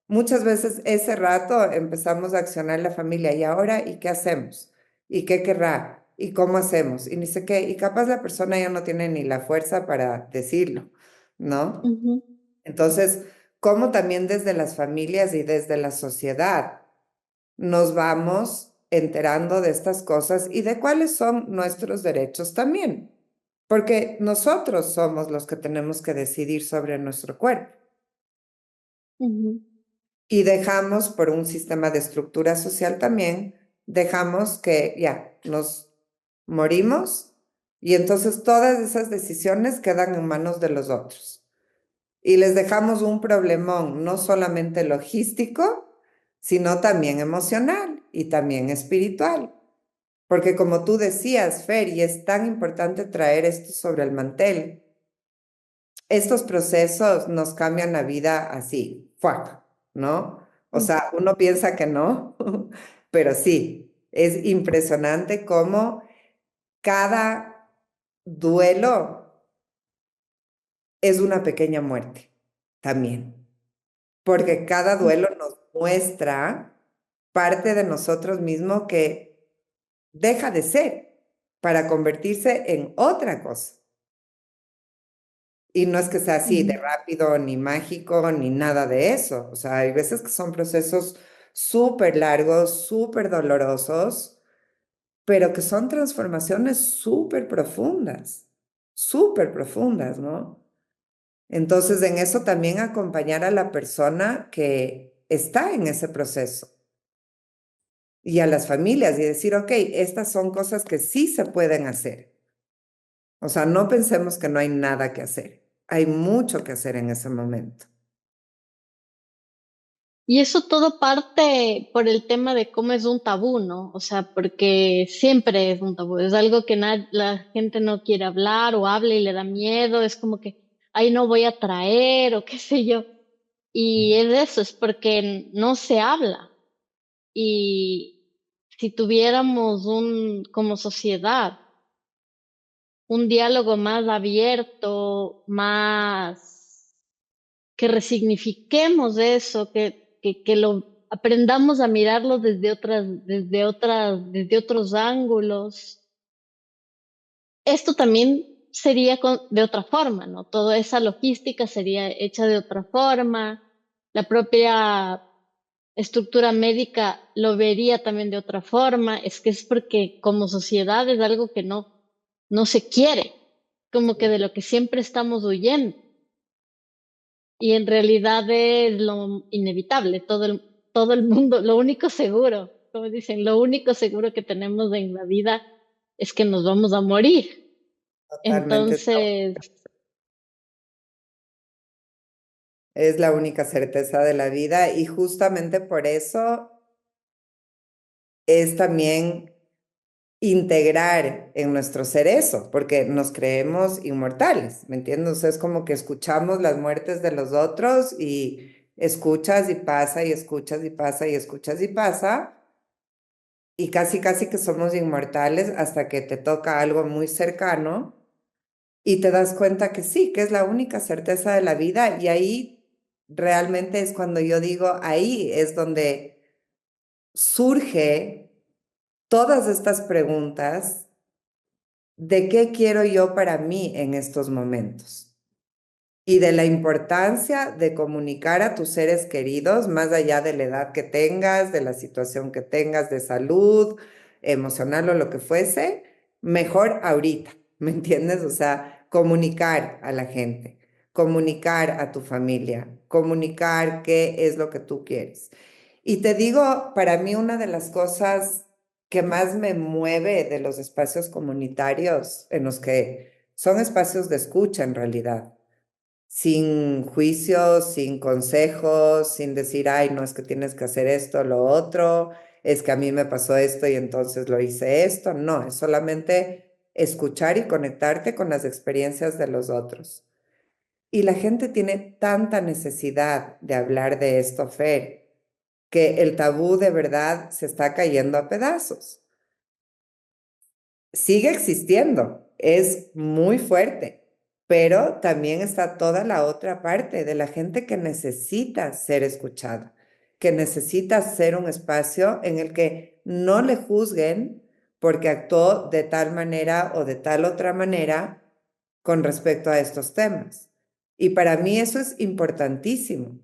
muchas veces ese rato empezamos a accionar la familia. ¿Y ahora? ¿Y qué hacemos? ¿Y qué querrá? ¿Y cómo hacemos? Y ni sé qué. Y capaz la persona ya no tiene ni la fuerza para decirlo, ¿no? Ujú, Entonces, ¿cómo también desde las familias y desde la sociedad nos vamos enterando de estas cosas y de cuáles son nuestros derechos también? Porque nosotros somos los que tenemos que decidir sobre nuestro cuerpo ujú, y dejamos por un sistema de estructura social también, dejamos que ya nos morimos y entonces todas esas decisiones quedan en manos de los otros. Y les dejamos un problemón, no solamente logístico, sino también emocional y también espiritual. Porque como tú decías, Fer, y es tan importante traer esto sobre el mantel, estos procesos nos cambian la vida así, ¡fuac! ¿No? O ujú. sea, uno piensa que no, pero sí, es impresionante cómo cada duelo es una pequeña muerte también. Porque cada duelo nos muestra parte de nosotros mismos que deja de ser para convertirse en otra cosa. Y no es que sea así de Ujú. rápido, ni mágico, ni nada de eso. O sea, hay veces que son procesos súper largos, súper dolorosos, pero que son transformaciones súper profundas, ¿no? Entonces, en eso también acompañar a la persona que está en ese proceso y a las familias y decir, ok, estas son cosas que sí se pueden hacer. O sea, no pensemos que no hay nada que hacer. Hay mucho que hacer en ese momento. Y eso todo parte por el tema de cómo es un tabú, ¿no? O sea, porque siempre es un tabú, es algo que la gente no quiere hablar o habla y le da miedo, es como que, ay, no voy a traer o qué sé yo. Y es eso, es porque no se habla. Y si tuviéramos como sociedad, un diálogo más abierto, más que resignifiquemos eso, que lo aprendamos a mirarlo desde otros ángulos. Esto también sería de otra forma, ¿no? Toda esa logística sería hecha de otra forma, la propia estructura médica lo vería también de otra forma. Es que es porque como sociedad es algo que no se quiere, como que de lo que siempre estamos huyendo. Y en realidad es lo inevitable, todo el mundo, lo único seguro, como dicen, lo único seguro que tenemos en la vida es que nos vamos a morir. Totalmente. Entonces, Es la única certeza de la vida y justamente por eso es también integrar en nuestro ser eso, porque nos creemos inmortales, ¿me entiendes? O sea, es como que escuchamos las muertes de los otros y escuchas y pasa y escuchas y pasa y escuchas y pasa y casi que somos inmortales hasta que te toca algo muy cercano y te das cuenta que sí, que es la única certeza de la vida y ahí realmente es cuando yo digo, ahí es donde surge todas estas preguntas de qué quiero yo para mí en estos momentos y de la importancia de comunicar a tus seres queridos, más allá de la edad que tengas, de la situación que tengas de salud, emocional o lo que fuese, mejor ahorita, ¿me entiendes? O sea, comunicar a la gente, comunicar a tu familia, comunicar qué es lo que tú quieres. Y te digo, para mí una de las cosas que más me mueve de los espacios comunitarios en los que son espacios de escucha en realidad sin juicios, sin consejos, sin decir, ay, no es que tienes que hacer esto, lo otro, es que a mí me pasó esto y entonces lo hice esto. No, es solamente escuchar y conectarte con las experiencias de los otros. Y la gente tiene tanta necesidad de hablar de esto, Fer, que el tabú de verdad se está cayendo a pedazos. Sigue existiendo, es muy fuerte, pero también está toda la otra parte de la gente que necesita ser escuchada, que necesita ser un espacio en el que no le juzguen porque actuó de tal manera o de tal otra manera con respecto a estos temas. Y para mí eso es importantísimo,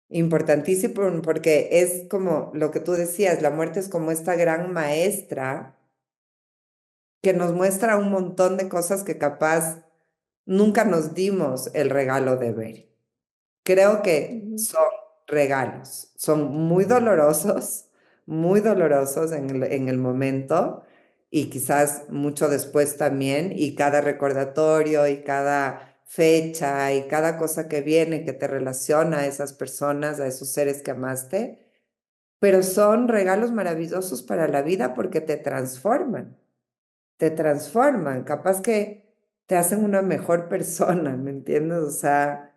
importantísimo porque es como lo que tú decías, la muerte es como esta gran maestra que nos muestra un montón de cosas que capaz nunca nos dimos el regalo de ver. Creo que Ujú, son regalos, son muy dolorosos en el momento y quizás mucho después también, y cada recordatorio y cada fecha y cada cosa que viene que te relaciona a esas personas, a esos seres que amaste, pero son regalos maravillosos para la vida porque te transforman, capaz que te hacen una mejor persona, ¿me entiendes? O sea,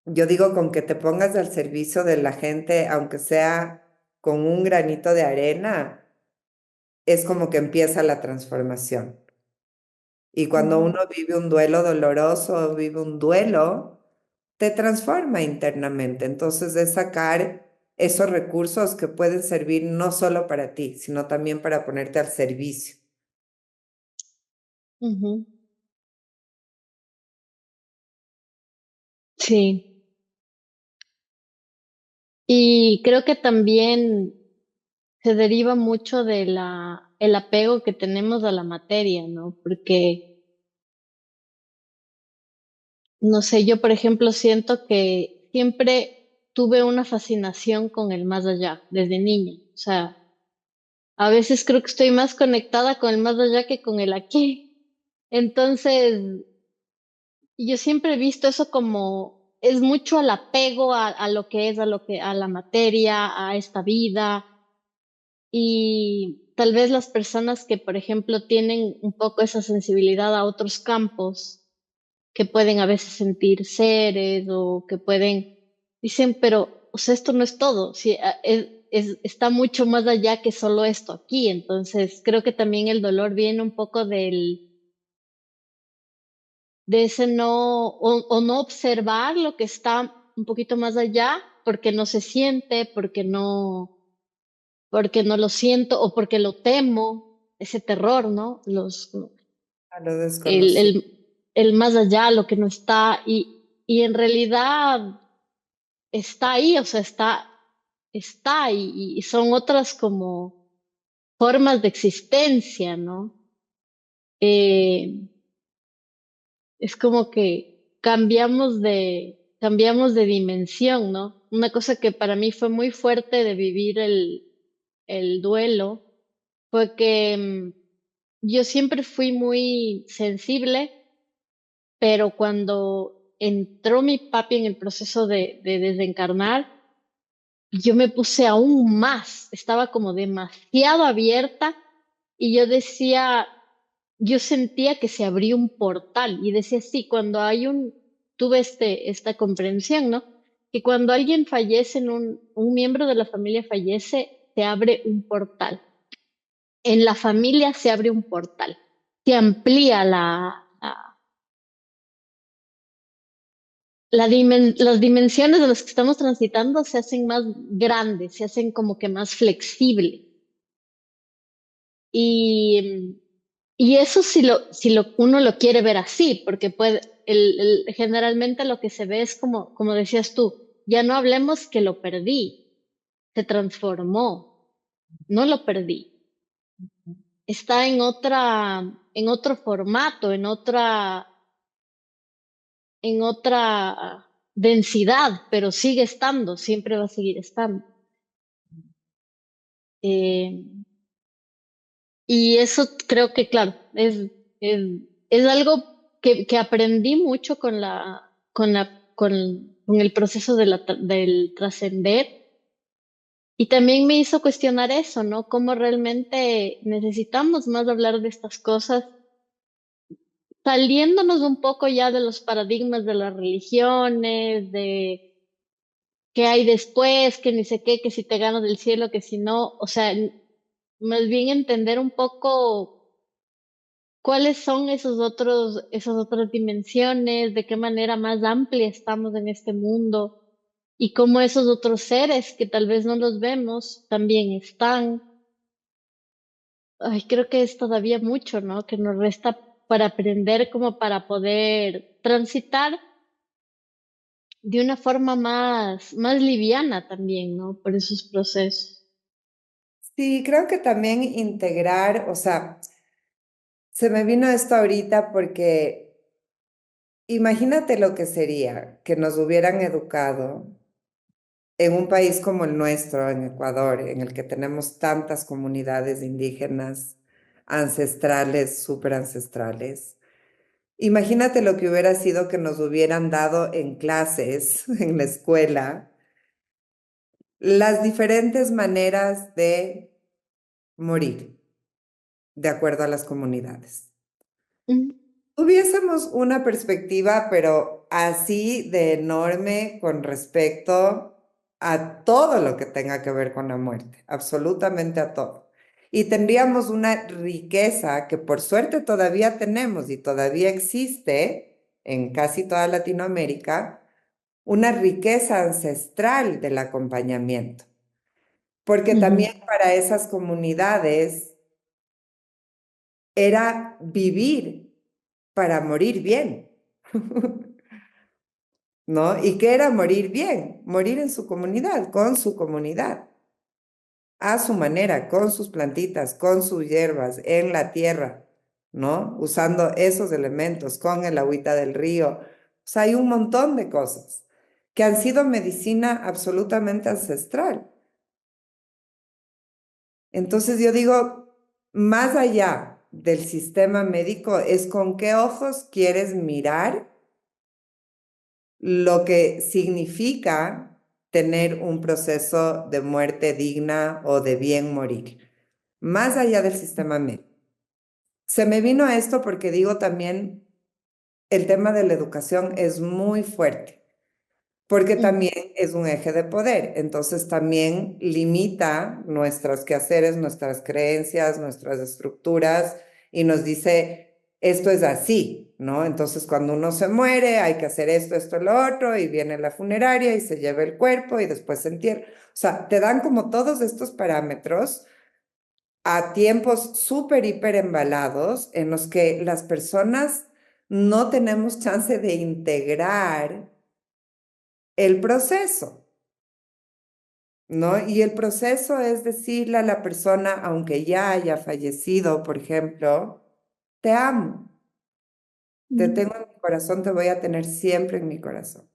yo digo con que te pongas al servicio de la gente, aunque sea con un granito de arena, es como que empieza la transformación. Y cuando ujú, uno vive un duelo doloroso, vive un duelo, te transforma internamente. Entonces es sacar esos recursos que pueden servir no solo para ti, sino también para ponerte al servicio. ujú. Sí, y creo que también se deriva mucho de el apego que tenemos a la materia, ¿no? Porque, no sé, yo por ejemplo siento que siempre tuve una fascinación con el más allá desde niña. O sea, a veces creo que estoy más conectada con el más allá que con el aquí. Entonces, yo siempre he visto eso como es mucho al apego a lo que es, a la materia, a esta vida. Y tal vez las personas que, por ejemplo, tienen un poco esa sensibilidad a otros campos, que pueden a veces sentir seres o que pueden, dicen, pero, o sea, esto no es todo, sí, está mucho más allá que solo esto aquí. Entonces, creo que también el dolor viene un poco de ese no, o no observar lo que está un poquito más allá porque no se siente, porque no lo siento o porque lo temo, ese terror, ¿no? A lo El, desconocido. el, el más allá, lo que no está, y en realidad está ahí, o sea, está y son otras como formas de existencia, ¿no? Eh, es como que cambiamos de dimensión, ¿no? Una cosa que para mí fue muy fuerte de vivir el duelo fue que yo siempre fui muy sensible, pero cuando entró mi papi en el proceso de desencarnar, yo me puse aún más, estaba como demasiado abierta y yo decía, yo sentía que se abrió un portal y decía, sí, cuando hay tuve esta comprensión, ¿no? Que cuando alguien fallece, un miembro de la familia fallece, se abre un portal. En la familia se abre un portal, se amplía las dimensiones de las que estamos transitando se hacen más grandes, se hacen como que más flexibles. Y, y eso si uno lo quiere ver así, porque generalmente lo que se ve es como decías tú, ya no hablemos que lo perdí, se transformó, no lo perdí, está en otro formato, en otra densidad, pero sigue estando, siempre va a seguir estando. Eh, y eso creo que, claro, es algo que aprendí mucho con el proceso de del trascender. Y también me hizo cuestionar eso, ¿no? Cómo realmente necesitamos más hablar de estas cosas, saliéndonos un poco ya de los paradigmas de las religiones, de qué hay después, que ni sé qué, que si te gano del cielo, que si no, o sea, más bien entender un poco cuáles son esas otras dimensiones, de qué manera más amplia estamos en este mundo y cómo esos otros seres que tal vez no los vemos también están. Ay, creo que es todavía mucho, ¿no? Que nos resta para aprender como para poder transitar de una forma más liviana también, ¿no? Por esos procesos. Sí, creo que también integrar, o sea, se me vino esto ahorita porque imagínate lo que sería que nos hubieran educado en un país como el nuestro, en Ecuador, en el que tenemos tantas comunidades indígenas ancestrales, súper ancestrales. Imagínate lo que hubiera sido que nos hubieran dado en clases, en la escuela, las diferentes maneras de morir, de acuerdo a las comunidades. Ujú, Tuviésemos una perspectiva, pero así de enorme con respecto a todo lo que tenga que ver con la muerte, absolutamente a todo. Y tendríamos una riqueza que por suerte todavía tenemos y todavía existe en casi toda Latinoamérica, una riqueza ancestral del acompañamiento, porque ujú, también para esas comunidades era vivir para morir bien. ¿No? ¿Y qué era morir bien? Morir en su comunidad, con su comunidad, a su manera, con sus plantitas, con sus hierbas, en la tierra, ¿no? Usando esos elementos, con el agüita del río. O sea, hay un montón de cosas que han sido medicina absolutamente ancestral. Entonces yo digo, más allá del sistema médico, es con qué ojos quieres mirar lo que significa tener un proceso de muerte digna o de bien morir, más allá del sistema médico. Se me vino a esto porque digo también, el tema de la educación es muy fuerte, porque ujú, también es un eje de poder, entonces también limita nuestros quehaceres, nuestras creencias, nuestras estructuras y nos dice, esto es así, ¿no? Entonces cuando uno se muere hay que hacer esto, esto, lo otro y viene la funeraria y se lleva el cuerpo y después se entierra. O sea, te dan como todos estos parámetros a tiempos súper, hiper embalados en los que las personas no tenemos chance de integrar el proceso. ¿No? Y el proceso es decirle a la persona, aunque ya haya fallecido, por ejemplo, te amo, te ujú, tengo en mi corazón, te voy a tener siempre en mi corazón.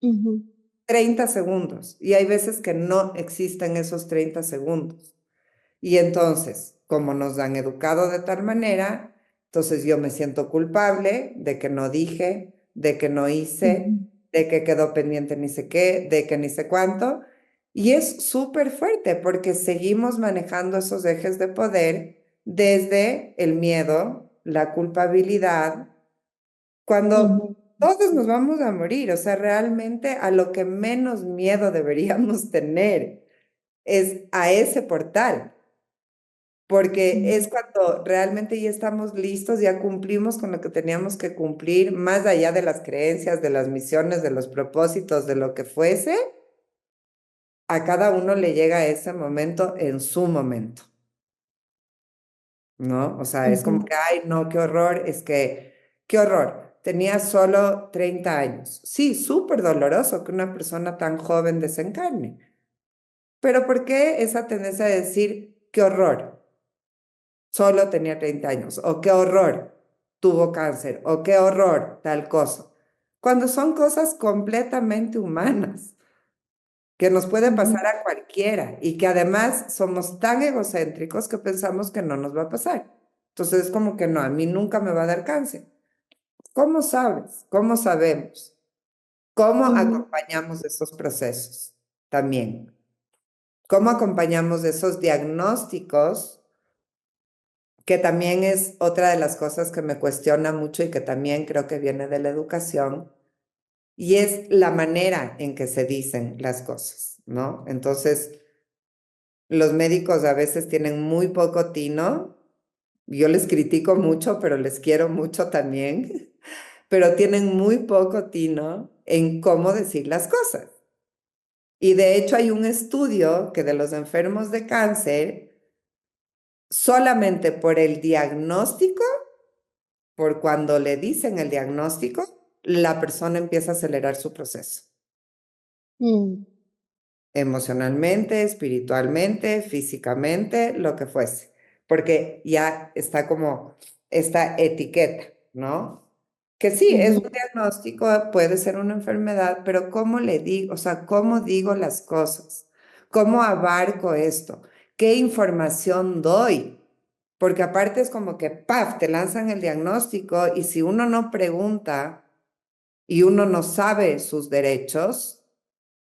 ujú, 30 segundos. Y hay veces que no existen esos 30 segundos. Y entonces, como nos han educado de tal manera, entonces yo me siento culpable de que no dije, de que no hice, ujú, de que quedó pendiente ni sé qué, de que ni sé cuánto. Y es súper fuerte porque seguimos manejando esos ejes de poder desde el miedo, la culpabilidad, cuando ujú, todos nos vamos a morir. O sea, realmente a lo que menos miedo deberíamos tener es a ese portal porque ujú, es cuando realmente ya estamos listos, ya cumplimos con lo que teníamos que cumplir, más allá de las creencias, de las misiones, de los propósitos, de lo que fuese, a cada uno le llega ese momento en su momento, ¿no? O sea, es como ujú, que, ay, no, qué horror, es que, qué horror, tenía solo 30 años. Sí, súper doloroso que una persona tan joven desencarne, pero ¿por qué esa tendencia a decir, qué horror? Solo tenía 30 años, o qué horror, tuvo cáncer, o qué horror, tal cosa. Cuando son cosas completamente humanas, que nos puede ujú, pasar a cualquiera y que además somos tan egocéntricos que pensamos que no nos va a pasar. Entonces es como que no, a mí nunca me va a dar cáncer. ¿Cómo sabes? ¿Cómo sabemos? ¿Cómo ujú, acompañamos esos procesos también? ¿Cómo acompañamos esos diagnósticos? Que también es otra de las cosas que me cuestiona mucho y que también creo que viene de la educación, y es la manera en que se dicen las cosas, ¿no? Entonces, los médicos a veces tienen muy poco tino, yo les critico mucho, pero les quiero mucho también, pero tienen muy poco tino en cómo decir las cosas. Y de hecho hay un estudio que de los enfermos de cáncer, solamente por el diagnóstico, por cuando le dicen el diagnóstico, la persona empieza a acelerar su proceso, mm, emocionalmente, espiritualmente, físicamente, lo que fuese, porque ya está como esta etiqueta, ¿no? Que sí, es un ujú, diagnóstico, puede ser una enfermedad, pero ¿cómo le digo? O sea, ¿cómo digo las cosas? ¿Cómo abarco esto? ¿Qué información doy? Porque aparte es como que, ¡paf!, te lanzan el diagnóstico y si uno no pregunta y uno no sabe sus derechos,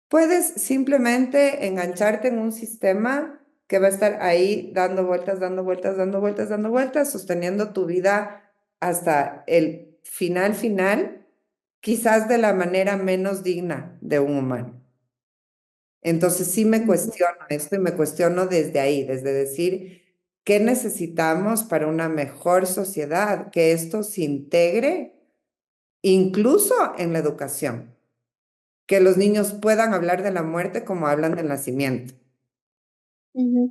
puedes simplemente engancharte en un sistema que va a estar ahí dando vueltas, dando vueltas, dando vueltas, dando vueltas, sosteniendo tu vida hasta el final final, quizás de la manera menos digna de un humano. Entonces sí me ujú, cuestiono esto y me cuestiono desde ahí, desde decir, ¿qué necesitamos para una mejor sociedad? Que esto se integre incluso en la educación, que los niños puedan hablar de la muerte como hablan del nacimiento, ujú,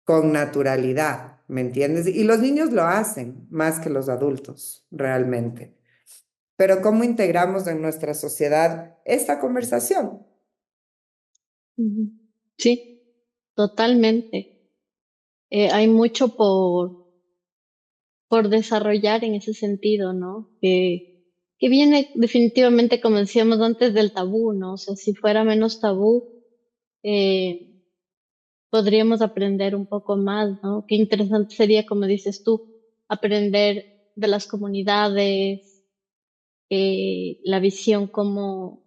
con naturalidad, ¿me entiendes? Y los niños lo hacen más que los adultos, realmente. Pero ¿cómo integramos en nuestra sociedad esta conversación? ujú. Sí, totalmente. Hay mucho por desarrollar en ese sentido, ¿no? Que viene definitivamente, como decíamos antes, del tabú, ¿no? O sea, si fuera menos tabú, eh, podríamos aprender un poco más, ¿no? Qué interesante sería, como dices tú, aprender de las comunidades, la visión como,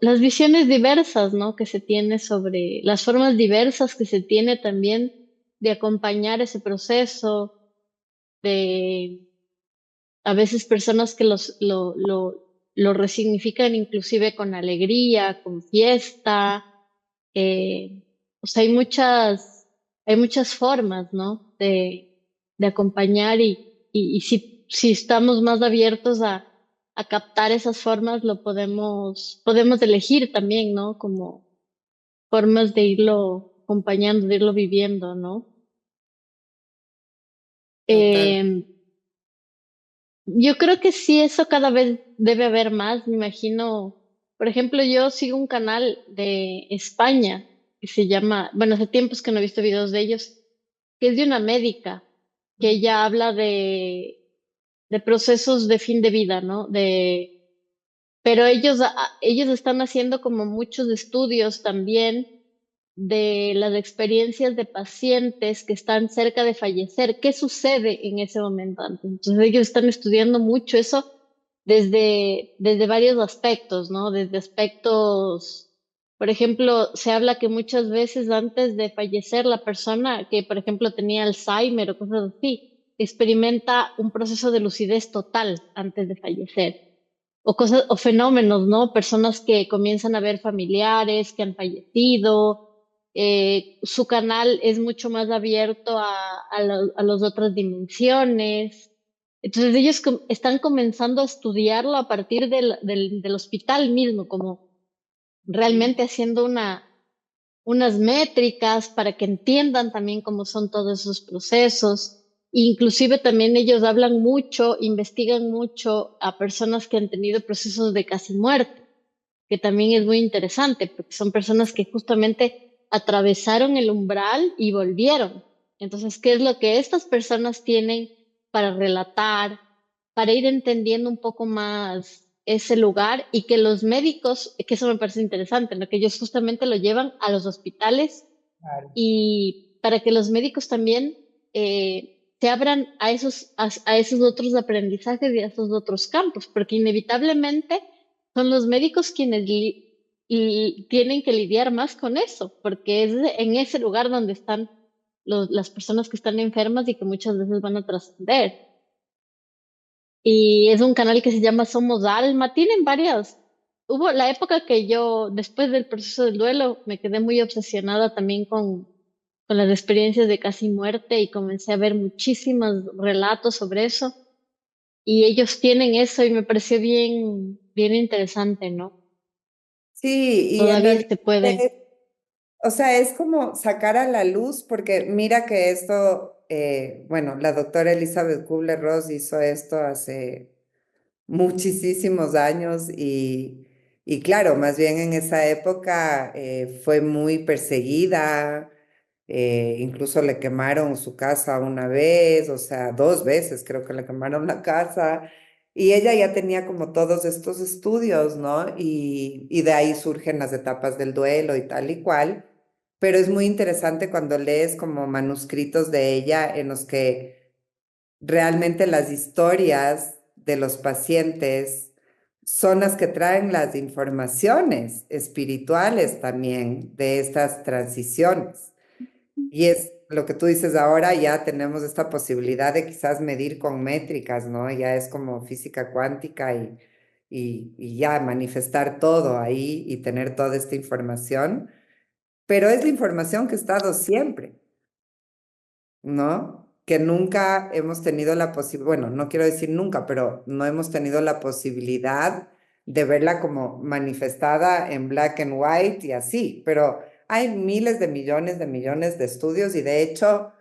las visiones diversas, ¿no? Que se tiene sobre, las formas diversas que se tiene también de acompañar ese proceso, de a veces personas que lo resignifican inclusive con alegría, con fiesta. eh, o sea, hay muchas formas, ¿no? De acompañar y si estamos más abiertos a captar esas formas, podemos elegir también, ¿no? Como formas de irlo acompañando, de irlo viviendo, ¿no? Total. Eh, Yo creo que sí, eso cada vez debe haber más. Me imagino, por ejemplo, yo sigo un canal de España que se llama, bueno, hace tiempos que no he visto videos de ellos, que es de una médica, que ella habla de procesos de fin de vida, ¿no? Pero ellos están haciendo como muchos estudios también de las experiencias de pacientes que están cerca de fallecer. ¿Qué sucede en ese momento antes? Entonces ellos están estudiando mucho eso desde varios aspectos, ¿no? Desde aspectos, por ejemplo, se habla que muchas veces antes de fallecer la persona que, por ejemplo, tenía Alzheimer o cosas así, experimenta un proceso de lucidez total antes de fallecer o cosas o fenómenos, ¿no? Personas que comienzan a ver familiares que han fallecido, su canal es mucho más abierto a las otras dimensiones. Entonces ellos están comenzando a estudiarlo a partir del hospital mismo, como realmente haciendo unas métricas para que entiendan también cómo son todos esos procesos. Inclusive también ellos hablan mucho, investigan mucho a personas que han tenido procesos de casi muerte, que también es muy interesante, porque son personas que justamente atravesaron el umbral y volvieron. Entonces, ¿qué es lo que estas personas tienen para relatar, para ir entendiendo un poco más ese lugar y que los médicos, que eso me parece interesante, ¿no? Que ellos justamente lo llevan a los hospitales Claro. y para que los médicos también se abran a esos otros aprendizajes y a esos otros campos, porque inevitablemente son los médicos quienes y tienen que lidiar más con eso, porque es en ese lugar donde están las personas que están enfermas y que muchas veces van a trascender. Y es un canal que se llama Somos Alma. Tienen varias. Hubo la época que yo, después del proceso del duelo, me quedé muy obsesionada también con las experiencias de casi muerte y comencé a ver muchísimos relatos sobre eso. Y ellos tienen eso y me pareció bien, bien interesante, ¿no? Sí, y en Todavía realidad, se puede. o sea, es como sacar a la luz, porque mira que esto, bueno, la doctora Elizabeth Kubler-Ross hizo esto hace muchísimos años y claro, más bien en esa época fue muy perseguida, incluso le quemaron su casa una vez, o sea, dos veces creo que le quemaron la casa. Y ella ya tenía como todos estos estudios, ¿no? Y de ahí surgen las etapas del duelo y tal y cual. Pero es muy interesante cuando lees como manuscritos de ella en los que realmente las historias de los pacientes son las que traen las informaciones espirituales también de estas transiciones. Y es lo que tú dices ahora, ya tenemos esta posibilidad de quizás medir con métricas, ¿no? Ya es como física cuántica y ya manifestar todo ahí y tener toda esta información, pero es la información que ha estado siempre. ¿No? Que nunca hemos tenido la posibilidad, bueno, no quiero decir nunca, pero no hemos tenido la posibilidad de verla como manifestada en black and white y así, pero hay miles de millones de estudios y de hecho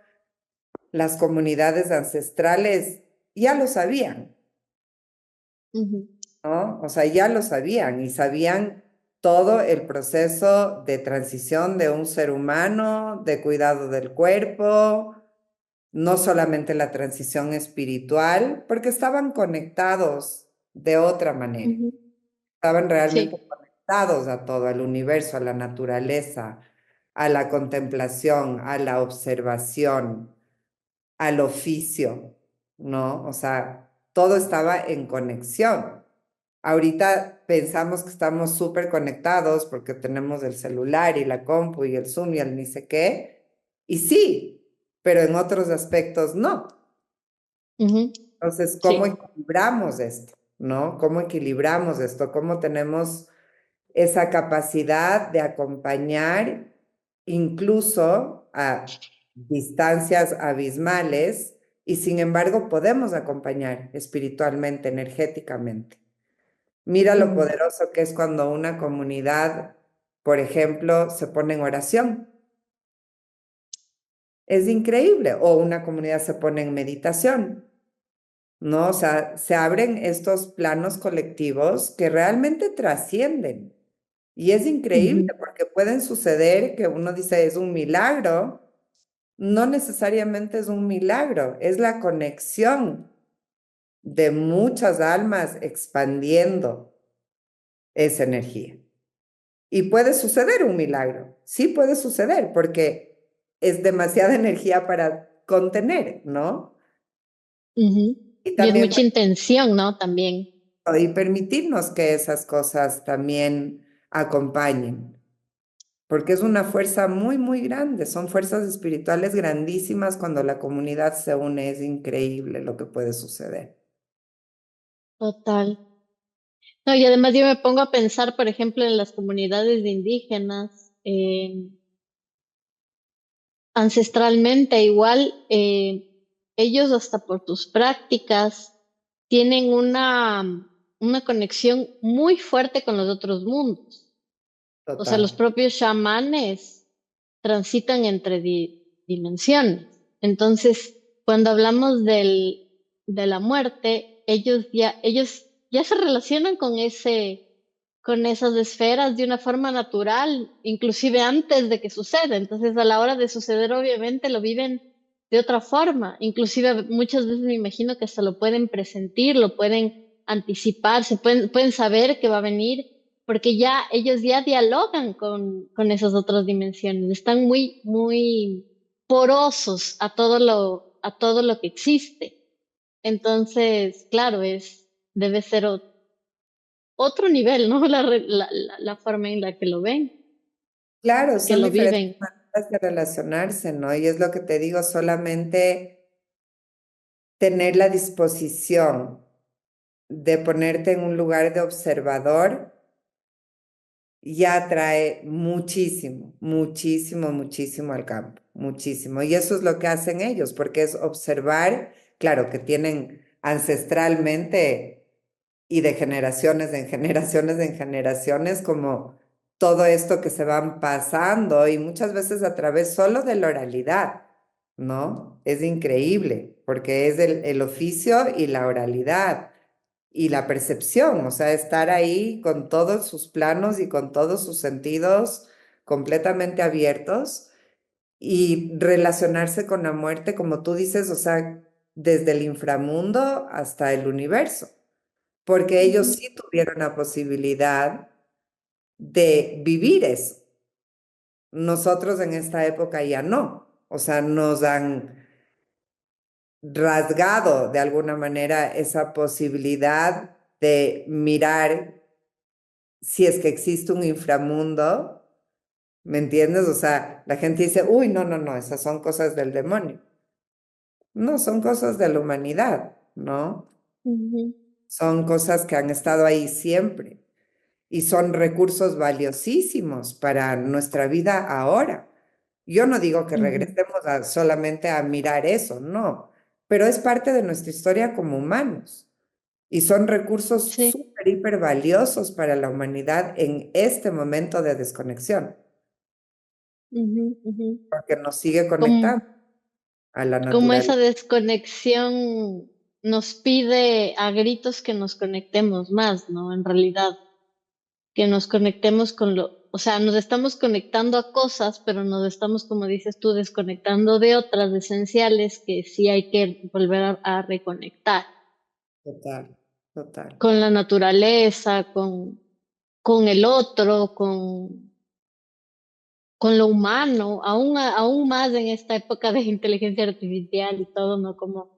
las comunidades ancestrales ya lo sabían, Ujú, ¿no? O sea, ya lo sabían y sabían todo el proceso de transición de un ser humano, de cuidado del cuerpo, no solamente la transición espiritual, porque estaban conectados de otra manera, ujú. estaban realmente Sí. conectados a todo, al universo, a la naturaleza, a la contemplación, a la observación, al oficio, ¿no? O sea, todo estaba en conexión. Ahorita pensamos que estamos súper conectados porque tenemos el celular y la compu y el Zoom y el ni sé qué. Y sí, pero en otros aspectos no. Ujú, Entonces, ¿cómo sí. equilibramos esto? ¿No? ¿Cómo equilibramos esto? ¿Cómo tenemos esa capacidad de acompañar incluso a distancias abismales y sin embargo podemos acompañar espiritualmente, energéticamente? Mira lo Ujú, poderoso que es cuando una comunidad, por ejemplo, se pone en oración. Es increíble. O una comunidad se pone en meditación, ¿no? O sea, se abren estos planos colectivos que realmente trascienden. Y es increíble ujú, porque pueden suceder que uno dice es un milagro. No necesariamente es un milagro, es la conexión de muchas almas expandiendo esa energía. Y puede suceder un milagro, sí puede suceder, porque es demasiada energía para contener, ¿no? ujú. Y Y es también mucha intención, ¿no? También. y permitirnos que esas cosas también acompañen, porque es una fuerza muy, muy grande, son fuerzas espirituales grandísimas cuando la comunidad se une, es increíble lo que puede suceder. Total. No, y además yo me pongo a pensar, por ejemplo, en las comunidades de indígenas, ancestralmente igual, ellos hasta por tus prácticas tienen una conexión muy fuerte con los otros mundos. O sea, los Total. propios chamanes transitan entre dimensiones. Entonces, cuando hablamos de la muerte, ellos ya se relacionan con esas esferas de una forma natural, inclusive antes de que suceda. Entonces, a la hora de suceder, obviamente lo viven de otra forma. Inclusive muchas veces me imagino que hasta lo pueden presentir, lo pueden anticipar, pueden saber que va a venir porque ya ellos ya dialogan con esas otras dimensiones, están muy, muy porosos a todo a todo lo que existe. Entonces, claro, debe ser otro nivel, ¿no? La forma en la que lo ven, Claro, que son lo diferentes viven. maneras de relacionarse, ¿no? Y es lo que te digo, solamente tener la disposición de ponerte en un lugar de observador ya trae muchísimo, muchísimo, muchísimo al campo, muchísimo. Y eso es lo que hacen ellos, porque es observar, claro, que tienen ancestralmente y de generaciones en generaciones en generaciones, como todo esto que se van pasando y muchas veces a través solo de la oralidad, ¿no? Es increíble, porque es el oficio y la oralidad y la percepción, o sea, estar ahí con todos sus planos y con todos sus sentidos completamente abiertos y relacionarse con la muerte, como tú dices, o sea, desde el inframundo hasta el universo, porque ellos Ujú, sí tuvieron la posibilidad de vivir eso. Nosotros en esta época ya no, o sea, nos han rasgado de alguna manera esa posibilidad de mirar si es que existe un inframundo, ¿me entiendes? O sea, la gente dice, uy, no, no, no, esas son cosas del demonio. No, son cosas de la humanidad, ¿no? ujú, Son cosas que han estado ahí siempre y son recursos valiosísimos para nuestra vida ahora. Yo no digo que ujú. regresemos solamente a mirar eso, no, pero es parte de nuestra historia como humanos y son recursos Sí, súper, hiper valiosos para la humanidad en este momento de desconexión, ujú, ujú. porque nos sigue Como, conectando a la como esa naturaleza. desconexión nos pide a gritos que nos conectemos más, ¿no? En realidad, que nos conectemos o sea, nos estamos conectando a cosas, pero nos estamos, como dices tú, desconectando de otras esenciales que sí hay que volver a reconectar Total, total. con la naturaleza, con el otro, con lo humano, aún más en esta época de inteligencia artificial y todo, ¿no? Como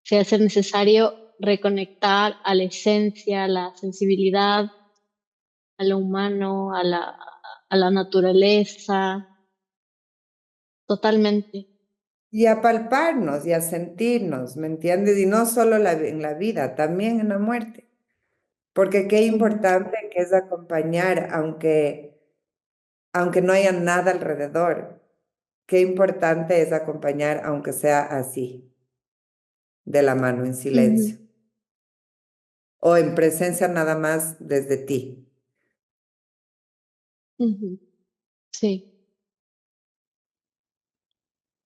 se hace necesario reconectar a la esencia, a la sensibilidad, a lo humano, a la naturaleza, totalmente. Y a palparnos y a sentirnos, ¿me entiendes? Y no solo en la vida, también en la muerte. Porque qué Ujú, importante que es acompañar, aunque no haya nada alrededor. Qué importante es acompañar, aunque sea así, de la mano, en ujú, silencio. O en presencia nada más desde ti. ujú. Sí.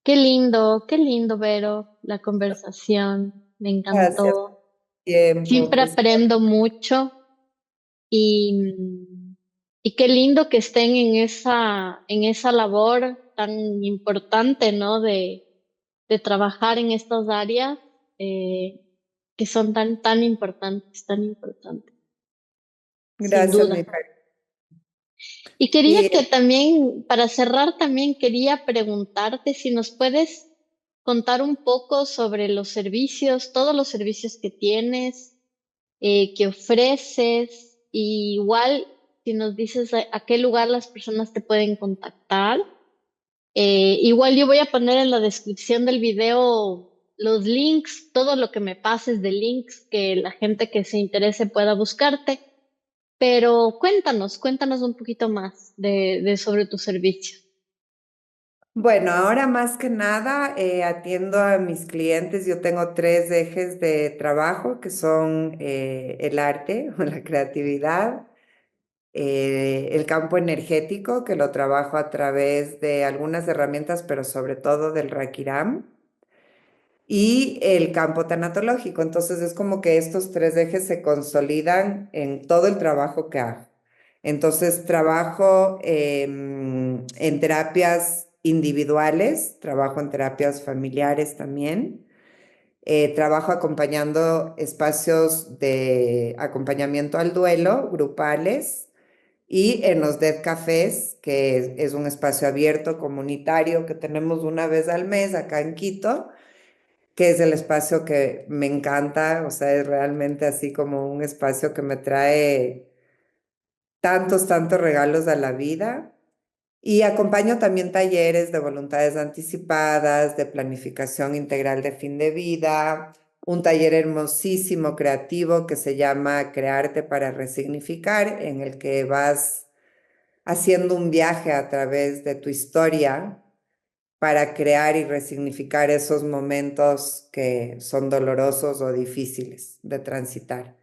qué lindo, Vero, la conversación. Me Gracias por encantó. tu tiempo, Siempre que sea aprendo mucho y, y qué lindo que estén en esa labor tan importante, ¿no? De trabajar en estas áreas eh, que son tan importantes, tan importantes, sin gracias, duda. mi Fer. Y quería Y que también, para cerrar, también quería preguntarte si nos puedes contar un poco sobre los servicios, todos los servicios que tienes, que ofreces, y igual si nos dices a qué lugar las personas te pueden contactar. Igual yo voy a poner en la descripción del video los links, todo lo que me pases de links que la gente que se interese pueda buscarte. Pero cuéntanos un poquito más de sobre tu servicio. bueno, ahora más que nada atiendo a mis clientes. Yo tengo tres ejes de trabajo que son el arte o la creatividad, el campo energético, que lo trabajo a través de algunas herramientas, pero sobre todo del Rakiram, y el campo tanatológico. Entonces es como que estos tres ejes se consolidan en todo el trabajo que hago. Entonces trabajo en terapias individuales, trabajo en terapias familiares también. Trabajo acompañando espacios de acompañamiento al duelo, grupales, y en los Dead Cafés, que es un espacio abierto comunitario que tenemos una vez al mes acá en Quito, que es el espacio que me encanta, o sea, es realmente así como un espacio que me trae tantos regalos a la vida. Y acompaño también talleres de voluntades anticipadas, de planificación integral de fin de vida, un taller hermosísimo creativo que se llama Crearte para Resignificar, en el que vas haciendo un viaje a través de tu historia para crear y resignificar esos momentos que son dolorosos o difíciles de transitar.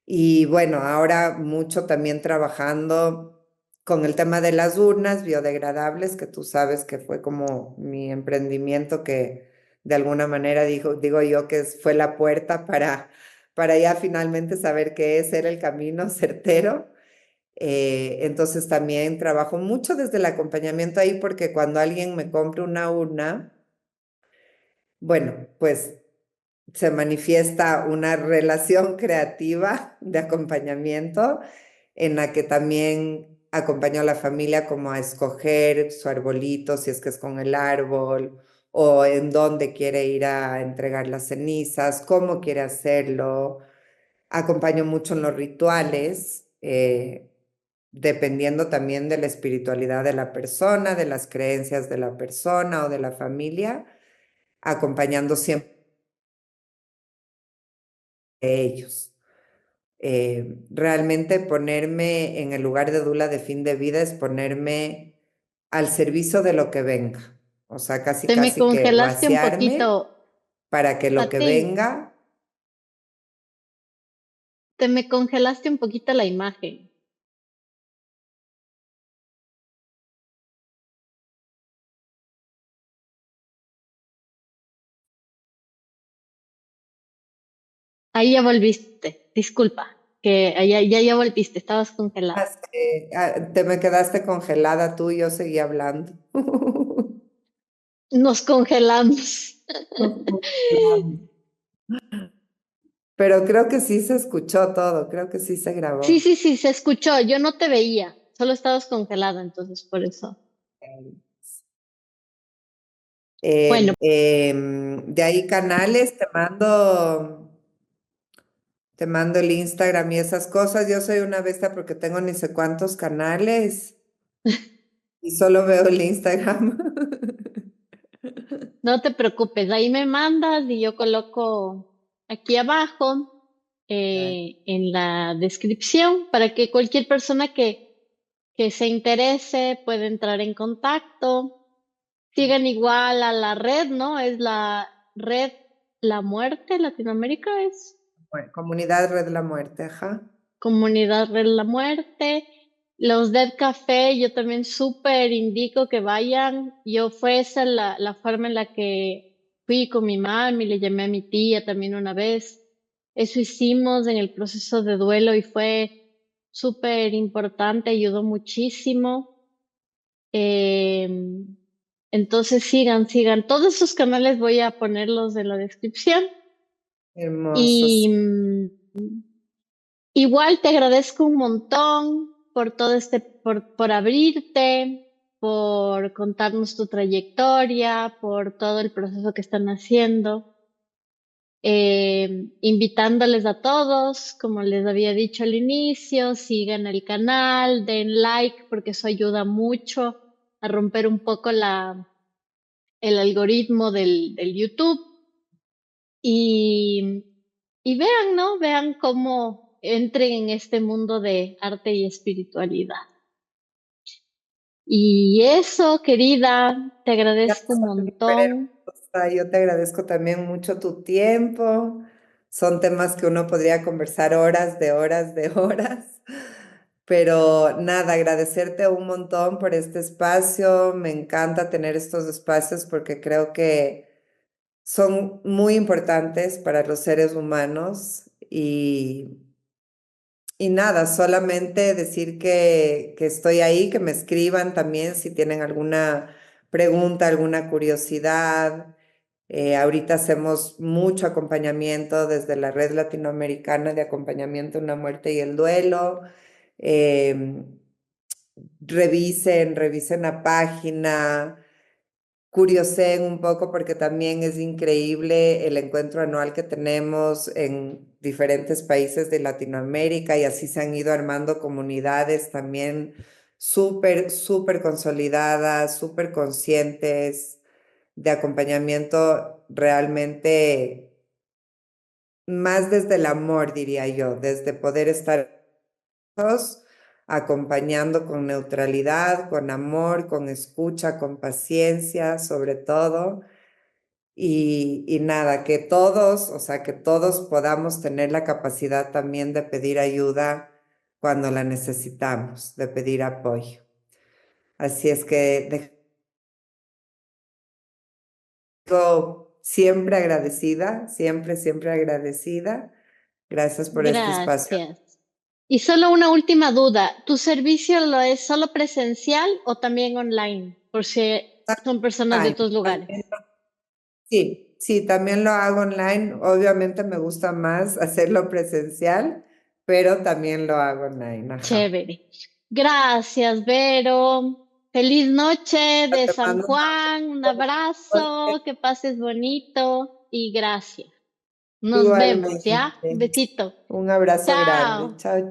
Y bueno, ahora mucho también trabajando con el tema de las urnas biodegradables, que tú sabes que fue como mi emprendimiento que de alguna manera digo yo que fue la puerta para ya finalmente saber que ese era el camino certero. Entonces también trabajo mucho desde el acompañamiento ahí porque cuando alguien me compra una urna, bueno, pues se manifiesta una relación creativa de acompañamiento en la que también acompaño a la familia como a escoger su arbolito, si es que es con el árbol, o en dónde quiere ir a entregar las cenizas, cómo quiere hacerlo. Acompaño mucho en los rituales, dependiendo también de la espiritualidad de la persona, de las creencias de la persona o de la familia, acompañando siempre a ellos. Realmente ponerme en el lugar de Dula de fin de vida es ponerme al servicio de lo que venga. O sea, Te me casi que congelaste un vaciarme poquito para que a lo que ti. venga, Te me congelaste un poquito la imagen. Ahí ya volviste. Disculpa, que ya volviste, estabas congelada. te me quedaste congelada tú y yo seguí hablando. Nos congelamos. Nos congelamos. Pero creo que sí se escuchó todo, creo que sí se Sí, grabó. sí, sí, se escuchó. Yo no te veía, solo estabas congelada, entonces por eso. Bueno, De ahí canales, te mando el Instagram y esas cosas. Yo soy una bestia porque tengo ni sé cuántos canales y solo veo el Instagram. no te preocupes, ahí me mandas y yo coloco aquí abajo en la descripción para que cualquier persona que se interese pueda entrar en contacto. Sigan igual a la red, ¿no? Es la red La Muerte Latinoamérica, es Bueno, Comunidad Red de la Muerte, ajá. Comunidad Red La Muerte. Los Dead Café, yo también súper indico que vayan. Yo fue esa la forma en la que fui con mi mami, le llamé a mi tía también una vez. Eso hicimos en el proceso de duelo y fue súper importante, ayudó muchísimo. Eh, entonces sigan. Todos esos canales voy a ponerlos en la descripción. Y Hermosos. igual te agradezco un montón por todo por abrirte, por contarnos tu trayectoria, por todo el proceso que están haciendo. Invitándoles a todos, como les había dicho al inicio, sigan el canal, den like, porque eso ayuda mucho a romper un poco el algoritmo del YouTube. Y, y vean, ¿no? Vean cómo entren en este mundo de arte y espiritualidad. Y eso, querida, te Ya agradezco un soy súper montón. hermosa. Yo te agradezco también mucho tu tiempo. Son temas que uno podría conversar horas. Pero nada, agradecerte un montón por este espacio. Me encanta tener estos espacios porque creo que son muy importantes para los seres humanos y nada, solamente decir que estoy ahí, que me escriban también si tienen alguna pregunta, alguna curiosidad. Ahorita hacemos mucho acompañamiento desde la Red Latinoamericana de Acompañamiento en la Muerte y el Duelo. Em, revisen la página. curioseen un poco porque también es increíble el encuentro anual que tenemos en diferentes países de Latinoamérica y así se han ido armando comunidades también súper, súper consolidadas, súper conscientes de acompañamiento realmente más desde el amor, diría yo, desde poder estar acompañando con neutralidad, con amor, con escucha, con paciencia, sobre todo. Y nada, que todos, o sea, que todos podamos tener la capacidad también de pedir ayuda cuando la necesitamos, de pedir apoyo. Así es que dejo siempre agradecida, siempre, siempre agradecida. Gracias por este espacio. Gracias. Y solo una última duda, ¿tu servicio lo es solo presencial o también online? Por si son personas de Ay, otros lugares. sí, sí, también lo hago online. Obviamente me gusta más hacerlo presencial, pero también lo hago online. Ajá. Chévere. Gracias, Vero. Feliz noche de Te San mando un Juan, un abrazo abrazo, que pases bonito y gracias. Nos vemos, ¿ya? igualmente. Besito. Un abrazo grande. Chao. Chao.